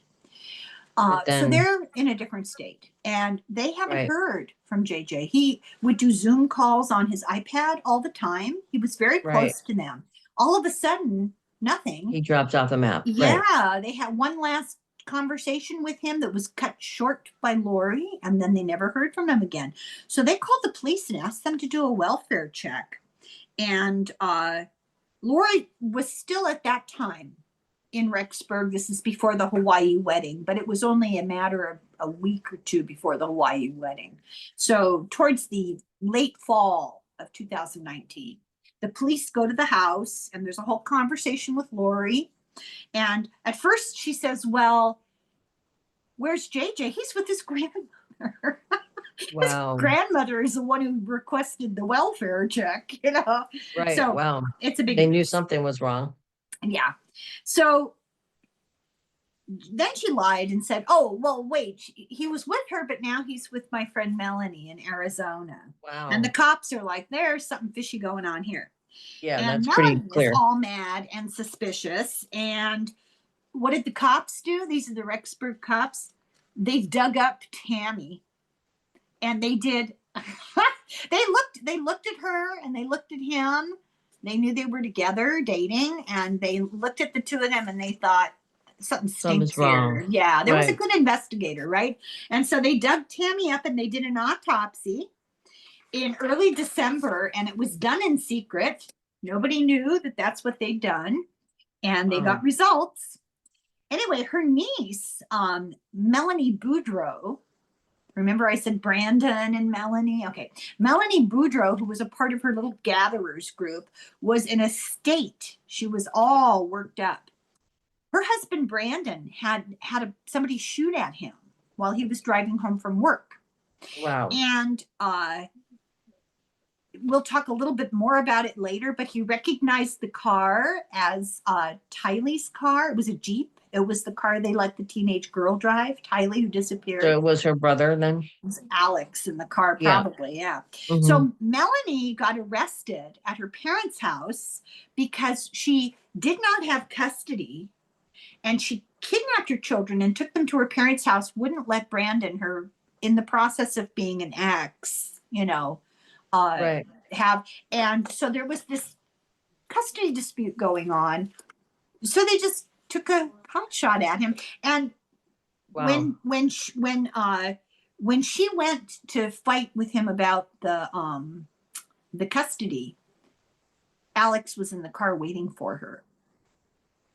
So they're in a different state, and they haven't heard from JJ. He would do Zoom calls on his iPad all the time. He was very close to them. All of a sudden, nothing. He dropped off the map. Yeah, they had one last conversation with him that was cut short by Lori, and then they never heard from him again. So they called the police and asked them to do a welfare check. And Lori was still at that time in Rexburg. This is before the Hawaii wedding, but it was only a matter of a week or two before the Hawaii wedding. So towards the late fall of 2019. The police go to the house, and there's a whole conversation with Lori. And at first she says, well, where's JJ? He's with his grandmother. His grandmother is the one who requested the welfare check, So it's a big They knew something was wrong. Yeah. So then she lied and said, oh, well, wait, he was with her, but now he's with my friend Melanie in Arizona. Wow. And the cops are like, there's something fishy going on here. Yeah, And that's pretty Melanie is clear. all mad and suspicious. And what did the cops do? These are the Rexburg cops. They dug up Tammy, and they did. They looked at her and they looked at him. They knew they were together dating, and they looked at the two of them and they thought something stinks Something's wrong. here. Yeah, there was a Right. good investigator, right? And so they dug Tammy up and they did an autopsy in early December, and it was done in secret. Nobody knew that that's what they'd done, and they got results. Anyway, her niece, Melanie Boudreau, remember I said Brandon and Melanie? Okay. Melanie Boudreau, who was a part of her little gatherers group, was in a state. She was all worked up. Her husband, Brandon, had somebody shoot at him while he was driving home from work. Wow. And we'll talk a little bit more about it later, but he recognized the car as Tylee's car. It was a Jeep. It was the car they let the teenage girl drive, Tylee, who disappeared. So it was her brother then? It was Alex in the car, Yeah. probably, yeah. Mhm. So Melanie got arrested at her parents' house because she did not have custody, and she kidnapped her children and took them to her parents' house, wouldn't let Brandon, her, in the process of being an ex, Right. have. And so there was this custody dispute going on. So they just took a pot shot at him. And Wow. when she went to fight with him about the custody, Alex was in the car waiting for her.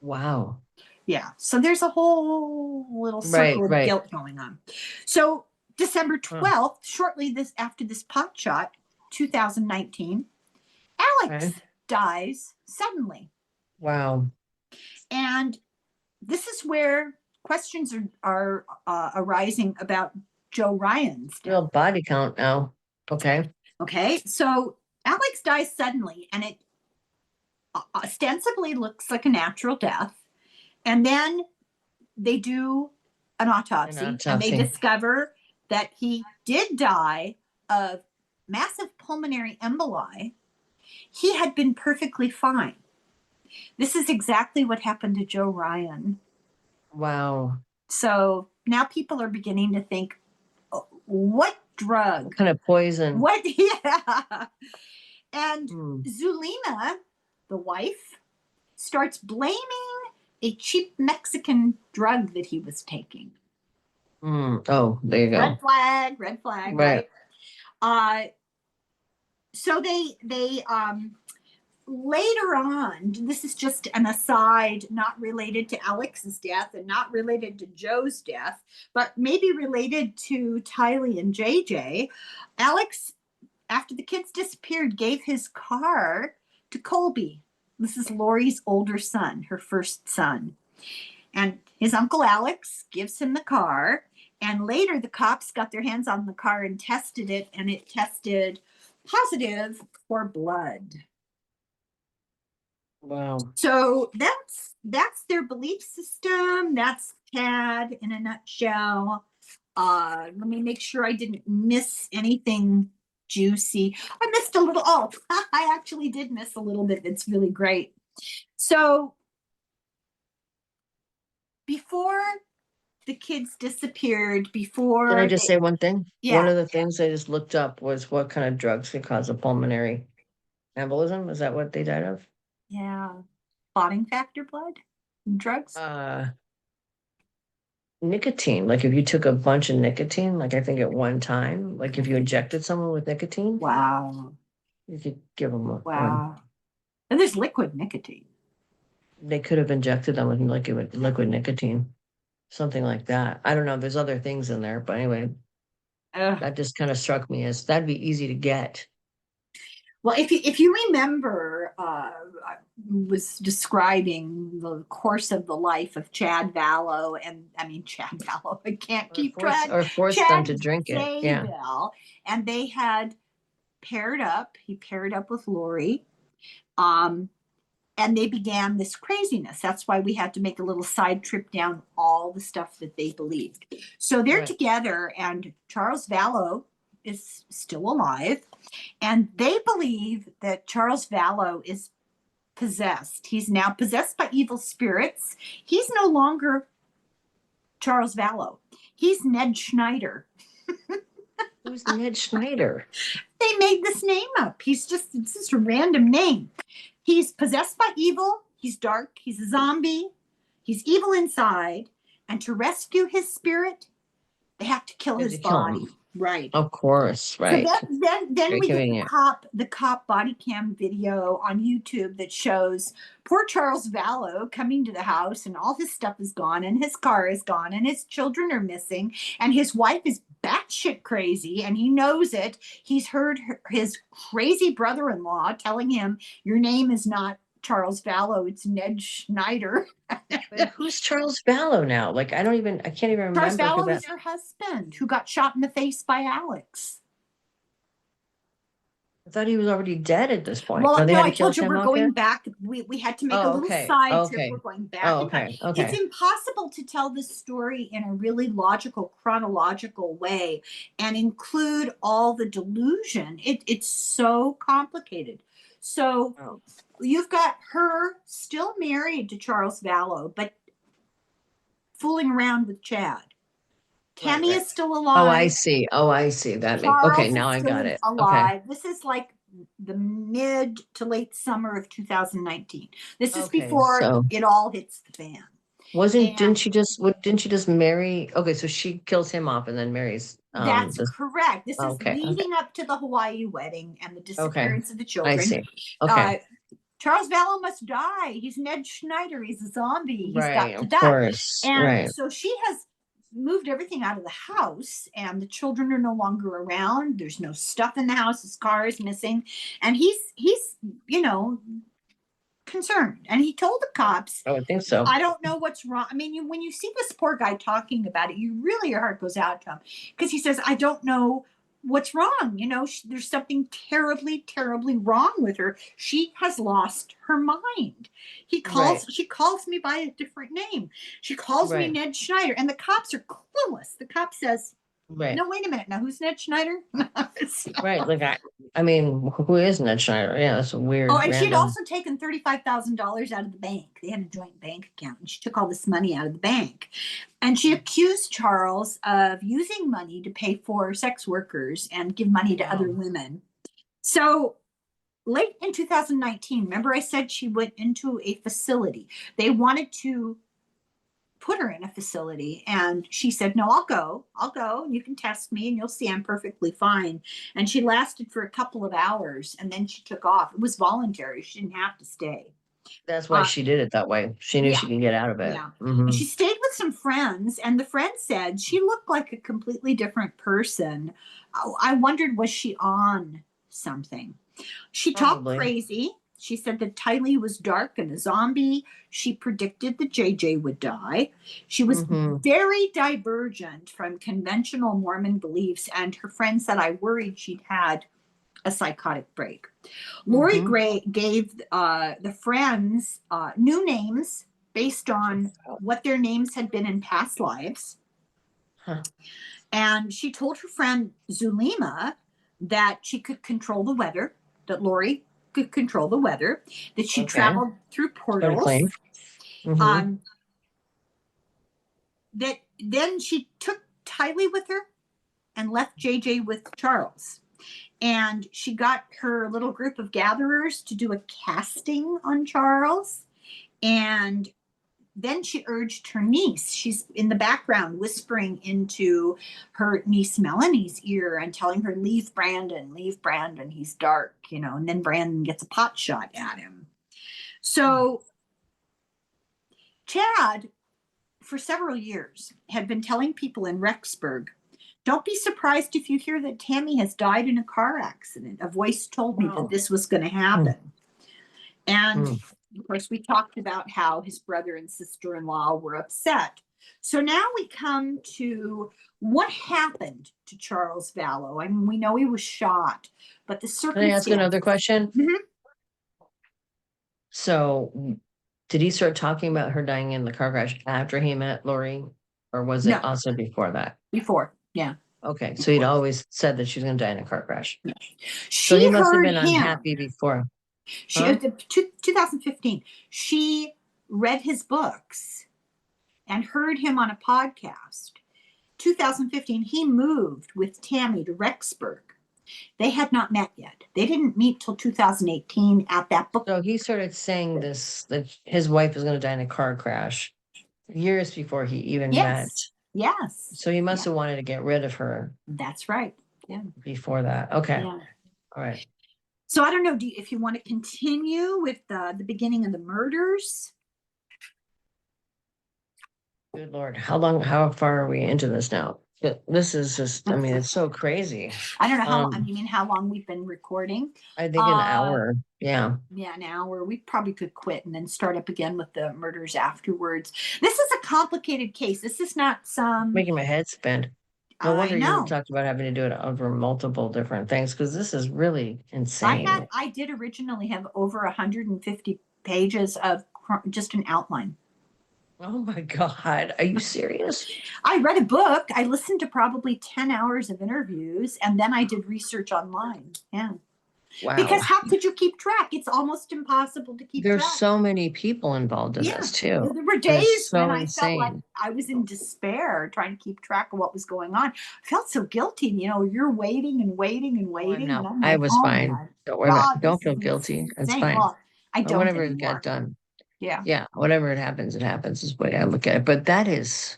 Wow. Yeah. So there's a whole little circle of guilt going on. So December 12th, shortly after this pot shot, 2019, Alex dies suddenly. Wow. And this is where questions are arising about Joe Ryan's death. Real body count now. Okay. Okay. So Alex dies suddenly, and it ostensibly looks like a natural death. And then they do an autopsy. And they discover that he did die of massive pulmonary emboli. He had been perfectly fine. This is exactly what happened to Joe Ryan. Wow. So now people are beginning to think, oh, what drug? What kind of poison? What? Yeah. And Zulema, the wife, starts blaming a cheap Mexican drug that he was taking. Oh, there you go. Red flag, right? So they later on, this is just an aside, not related to Alex's death and not related to Joe's death, but maybe related to Tylee and JJ. Alex, after the kids disappeared, gave his car to Colby. This is Lori's older son, her first son. And his uncle Alex gives him the car. And later the cops got their hands on the car and tested it, and it tested positive for blood. Wow. So that's their belief system. That's CAD in a nutshell. Let me make sure I didn't miss anything juicy. I missed a little. Oh, I actually did miss a little bit. That's really great. So before the kids disappeared, before. Can I just say one thing? Yeah. One of the things I just looked up was what kind of drugs could cause a pulmonary embolism. Is that what they died of? Yeah. Clotting factor blood drugs? Nicotine. Like if you took a bunch of nicotine, like I think at one time, like if you injected someone with nicotine. Wow. You could give them one. And there's liquid nicotine. They could have injected them with liquid nicotine. Something like that. I don't know. There's other things in there, but anyway, that just kind of struck me as that'd be easy to get. Well, if you remember, I was describing the course of the life of Chad Vallow, Chad Vallow. I can't keep track. Or forced them to drink it. Yeah. Daybell, and they had paired up. He paired up with Lori. And they began this craziness. That's why we had to make a little side trip down all the stuff that they believed. So they're together, and Charles Vallow is still alive, and they believe that Charles Vallow is possessed. He's now possessed by evil spirits. He's no longer Charles Vallow. He's Ned Schneider. Who's Ned Schneider? They made this name up. It's just a random name. He's possessed by evil. He's dark. He's a zombie. He's evil inside. And to rescue his spirit, they have to kill his body. Right. Of course, right. So then we get the cop body cam video on YouTube that shows poor Charles Vallow coming to the house, and all his stuff is gone, and his car is gone, and his children are missing, and his wife is batshit crazy, and he knows it. He's heard his crazy brother-in-law telling him, "Your name is not Charles Vallow, it's Ned Schneider." But who's Charles Vallow now? Like, I can't even remember. Charles Vallow is her husband who got shot in the face by Alex. I thought he was already dead at this point. Well, no, I told you we're going back. We had to make a little side trip. We're going back. Okay. It's impossible to tell this story in a really logical, chronological way and include all the delusion. It's so complicated. So you've got her still married to Charles Vallow, but fooling around with Chad. Tammy is still alive. Oh, I see. That makes okay. Now I got it. Alive. Okay. This is like the mid to late summer of 2019. This is before it all hits the fan. Didn't she just marry? Okay, so she kills him off and then marries. That's correct. This is leading up to the Hawaii wedding and the disappearance of the children. I see. Okay. Charles Vallow must die. He's Ned Schneider. He's a zombie. He's got to die. Course. And so she has moved everything out of the house, and the children are no longer around. There's no stuff in the house. His car is missing, and he's concerned. And he told the cops, I think so. I don't know what's wrong. I mean, when you see this poor guy talking about it, your heart goes out to him, because he says, I don't know what's wrong. There's something terribly, terribly wrong with her. She has lost her mind. She calls me by a different name. She calls me Ned Schneider, and the cops are clueless. The cop says, no, wait a minute. Now, who's Ned Schneider? Right. Like, I mean, who is Ned Schneider? Yeah, that's a weird. Oh, and she'd also taken $35,000 out of the bank. They had a joint bank account, and she took all this money out of the bank. And she accused Charles of using money to pay for sex workers and give money to other women. So late in 2019, remember I said she went into a facility. They wanted to put her in a facility, and she said, no, I'll go, and you can test me and you'll see I'm perfectly fine. And she lasted for a couple of hours, and then she took off. It was voluntary. She didn't have to stay. That's why she did it that way. She knew she could get out of it. Yeah. And she stayed with some friends, and the friends said she looked like a completely different person. I wondered, was she on something? She talked crazy. She said that Tylee was dark and a zombie. She predicted that JJ would die. She was very divergent from conventional Mormon beliefs, and her friend said, I worried she'd had a psychotic break. Lori Gray gave the friends new names based on what their names had been in past lives. And she told her friend Zulema that she could control the weather, that Lori could control the weather, that she traveled through portals. That then she took Tylee with her and left JJ with Charles. And she got her little group of gatherers to do a casting on Charles. And then she urged her niece, she's in the background whispering into her niece Melanie's ear and telling her, leave Brandon, he's dark, and then Brandon gets a pot shot at him. So Chad, for several years, had been telling people in Rexburg, don't be surprised if you hear that Tammy has died in a car accident. A voice told me that this was going to happen. And of course, we talked about how his brother and sister-in-law were upset. So now we come to what happened to Charles Vallow. I mean, we know he was shot, but the circumstances. Can I ask another question? So did he start talking about her dying in the car crash after he met Lori? Or was it also before that? Before, yeah. Okay, so he'd always said that she was going to die in a car crash. So he She must have heard been him. unhappy before, She huh? 2015. She read his books and heard him on a podcast. 2015, he moved with Tammy to Rexburg. They had not met yet. They didn't meet till 2018 at that book. So he started saying this, that his wife was going to die in a car crash years before he even met. Yes. Yes. So he must Yeah. have wanted to get rid of her That's right. Yeah. before that. Okay. Yeah. All right. So I don't know if you want to continue with the beginning of the murders. Good Lord. How far are we into this now? This is just, I mean, it's so crazy. I don't know how, I mean, how long we've been recording. I think an hour. Yeah. Yeah, an hour. We probably could quit and then start up again with the murders afterwards. This is a complicated case. This is not some, Making my head spin. No I wonder you know. talked about having to do it over multiple different things, because this is really insane. I did originally have over 150 pages of just an outline. Oh my God. Are you serious? I read a book. I listened to probably 10 hours of interviews, and then I did research online. Yeah. Wow. Because how could you keep track? It's almost impossible to keep There's track. so many people involved in Yeah. this too. There were It's days so when I felt like insane. I was in despair trying to keep track of what was going on. I felt so guilty. You know, you're waiting and waiting and Oh, I'm waiting. And no, I'm I like, was oh fine. my Don't worry about God, it. Don't this feel is guilty. It's insane. fine. Well, I Or don't whatever it got anymore. done. Yeah. Yeah, whatever it happens is the way I look at it. But that is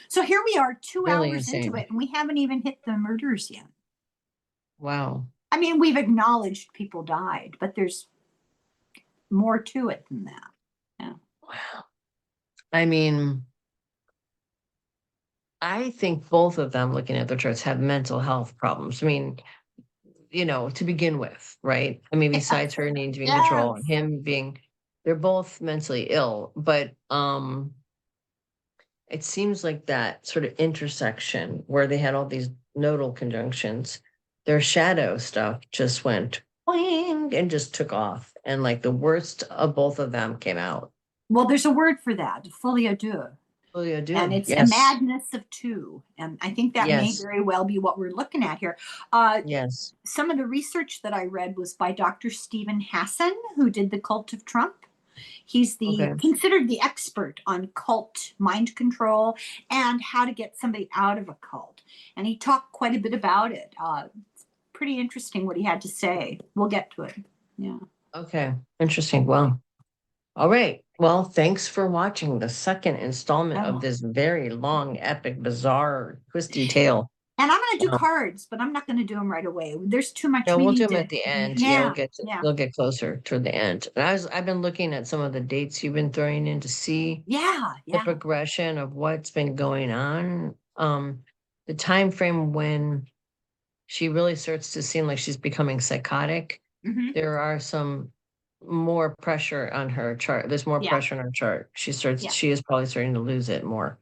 So here we are 2 really hours into insane. it, and we haven't even hit the murders yet. Wow. I mean, we've acknowledged people died, but there's more to it than that. Yeah. Wow. I mean, I think both of them, looking at their charts, have mental health problems. I mean, to begin with, right? I mean, besides her needing to be in control and Yes. him being, they're both mentally ill, but it seems like that sort of intersection where they had all these nodal conjunctions, their shadow stuff just went boing and just took off. And like the worst of both of them came out. Well, there's a word for that, folie à deux. Oh, you And do. it's a Yes. madness of two. And I think that may Yes. very well be what we're looking at here. Yes. Some of the research that I read was by Dr. Stephen Hassan, who did the Cult of Trump. He's Okay. considered the expert on cult mind control and how to get somebody out of a cult. And he talked quite a bit about it. It's pretty interesting what he had to say. We'll get to it. Yeah. Okay. Interesting. Well, all right. Well, thanks for watching the second installment of Oh. this very long, epic, bizarre, twisty tale. And I'm going to do cards, but I'm not going to do them right away. There's too much No, we we'll do need them to. at the end. Yeah, Yeah. Yeah. we'll get closer toward the end. And I've been looking at some of the dates you've been throwing in to see Yeah. the Yeah. progression of what's been going on. The time frame when she really starts to seem like she's becoming psychotic. Mm-hmm. There are some more pressure on her chart. There's more Yeah. pressure on her chart. Yeah. She is probably starting to lose it more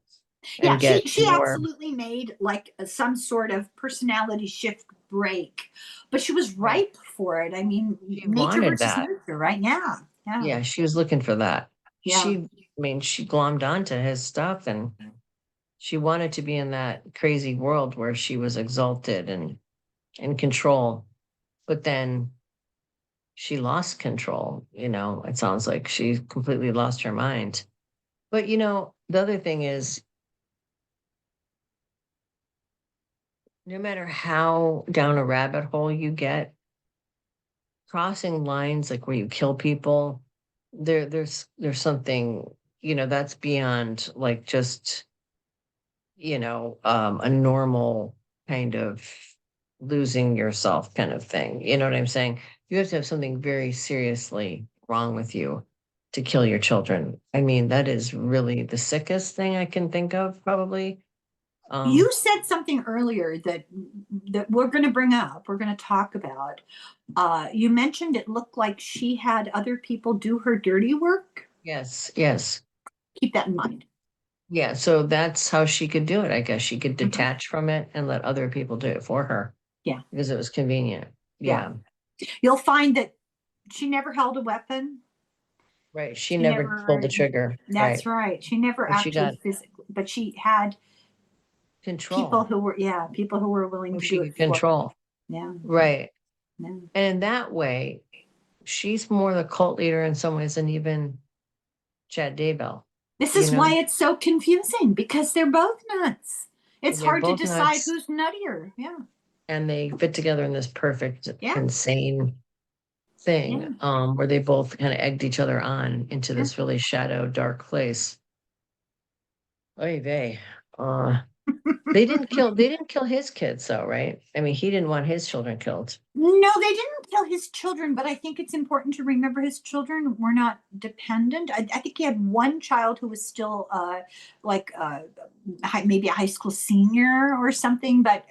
Yeah. and get She more. absolutely made like some sort of personality shift break, but she was Right. ripe for it. I mean, She nature wanted versus that. nurture, right? Yeah. Yeah. Yeah, she was looking for that. Yeah. She glommed onto his stuff and she wanted to be in that crazy world where she was exalted and in control. But then she lost control. It sounds like she completely lost her mind. But the other thing is, no matter how down a rabbit hole you get, crossing lines like where you kill people, there's something, that's beyond like just, a normal kind of losing yourself kind of thing. You know what I'm saying? You have to have something very seriously wrong with you to kill your children. I mean, that is really the sickest thing I can think of, probably. You said something earlier that we're going to bring up. We're going to talk about. You mentioned it looked like she had other people do her dirty work. Yes, yes. Keep that in mind. Yeah, so that's how she could do it. I guess she could Mhm. detach from it and let other people do it for her. Yeah. Because it was convenient. Yeah. Yeah. You'll find that she never held a weapon. Right. She She never pulled never, the trigger. that's Right. right. She never But she actually got physically, but she had Control. people who were willing Who to she do could it for her. control. Yeah. Right. Yeah. And in that way, she's more the cult leader in some ways than even Chad Daybell. This You is know, why it's so confusing, because they're both nuts. It's they're hard to both decide nuts who's nuttier. Yeah. and they fit together in this perfect, Yeah. insane thing, where they both kind of egged each other on into Yeah. this really shadow, dark place. Oy vey. They didn't kill his kids though, right? I mean, he didn't want his children killed. No, they didn't kill his children, but I think it's important to remember his children were not dependent. I think he had one child who was still like maybe a high school senior or something, but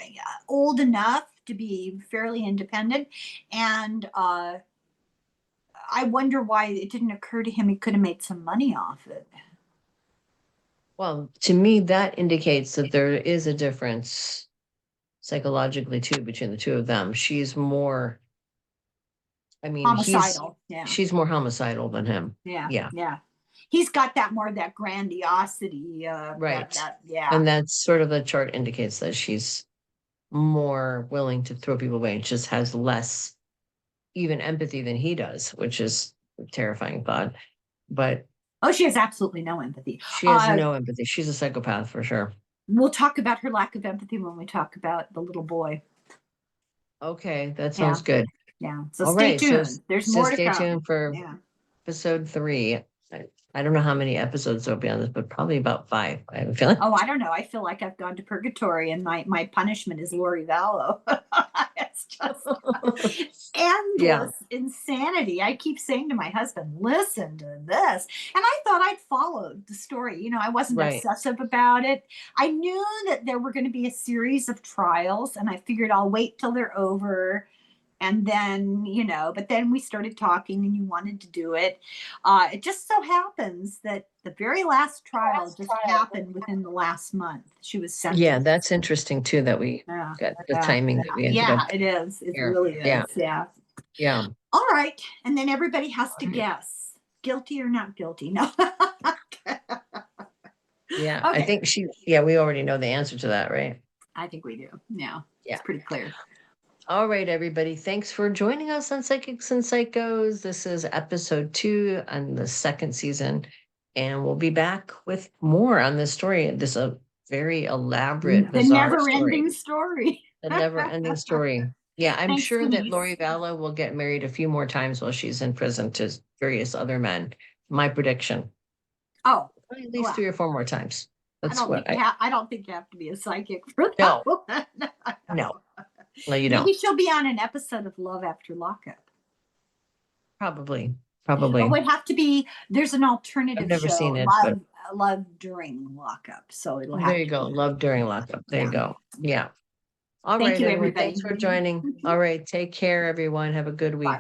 old enough to be fairly independent. And I wonder why it didn't occur to him he could have made some money off it. Well, to me, that indicates that there is a difference psychologically too between the two of them. She's more, I mean, Homicidal. Yeah. she's more homicidal than him. Yeah. Yeah. Yeah. He's got that more of that grandiosity. Right. Yeah. And that's sort of the chart indicates that she's more willing to throw people away and just has less even empathy than he does, which is a terrifying thought. But Oh, she has absolutely no empathy. she has no empathy. She's a psychopath for sure. We'll talk about her lack of empathy when we talk about the little boy. Okay, that sounds good. Yeah. So All stay right, tuned. There's more to stay come. tuned for episode 3. I don't know how many episodes there'll be on this, but probably about 5. I have a feeling. Oh, I don't know. I feel like I've gone to purgatory, and my punishment is Lori Vallow. It's just endless insanity. I keep saying to my husband, "Listen to this," and I thought I'd followed the story. You know, I wasn't obsessive about it. I knew that there were going to be a series of trials, and I figured I'll wait till they're over. And then, but then we started talking and you wanted to do it. It just so happens that the very last trial just happened within the last month. She was sentenced. Yeah, that's interesting too, that we got the timing that we ended up. It is. It here. really is. Yeah. All right. And then everybody has to guess guilty or not guilty. No. Yeah. Okay. I think we already know the answer to that, right? I think we do. Yeah. It's pretty clear. All right, everybody. Thanks for joining us on Psychics and Psychos. This is episode 2 on the 2nd season, and we'll be back with more on this story. This is a very elaborate, bizarre never-ending story. The never-ending story. Yeah, I'm Thanks, sure Denise. that Lori Vallow will get married a few more times while she's in prison to various other men. My prediction. Oh, at least 3 or 4 more times. That's I don't think you have to be a psychic for that. No. No, you don't. Maybe she'll be on an episode of Love After Lockup. Probably. It would have to be. There's an alternative. I've never seen it. Love During Lockup. So it'll have. There you go. Love During Lockup. There you go. Yeah. All right, Thank you, everyone. everybody. Thanks for joining. All right. Take care, everyone. Have a good week. Bye.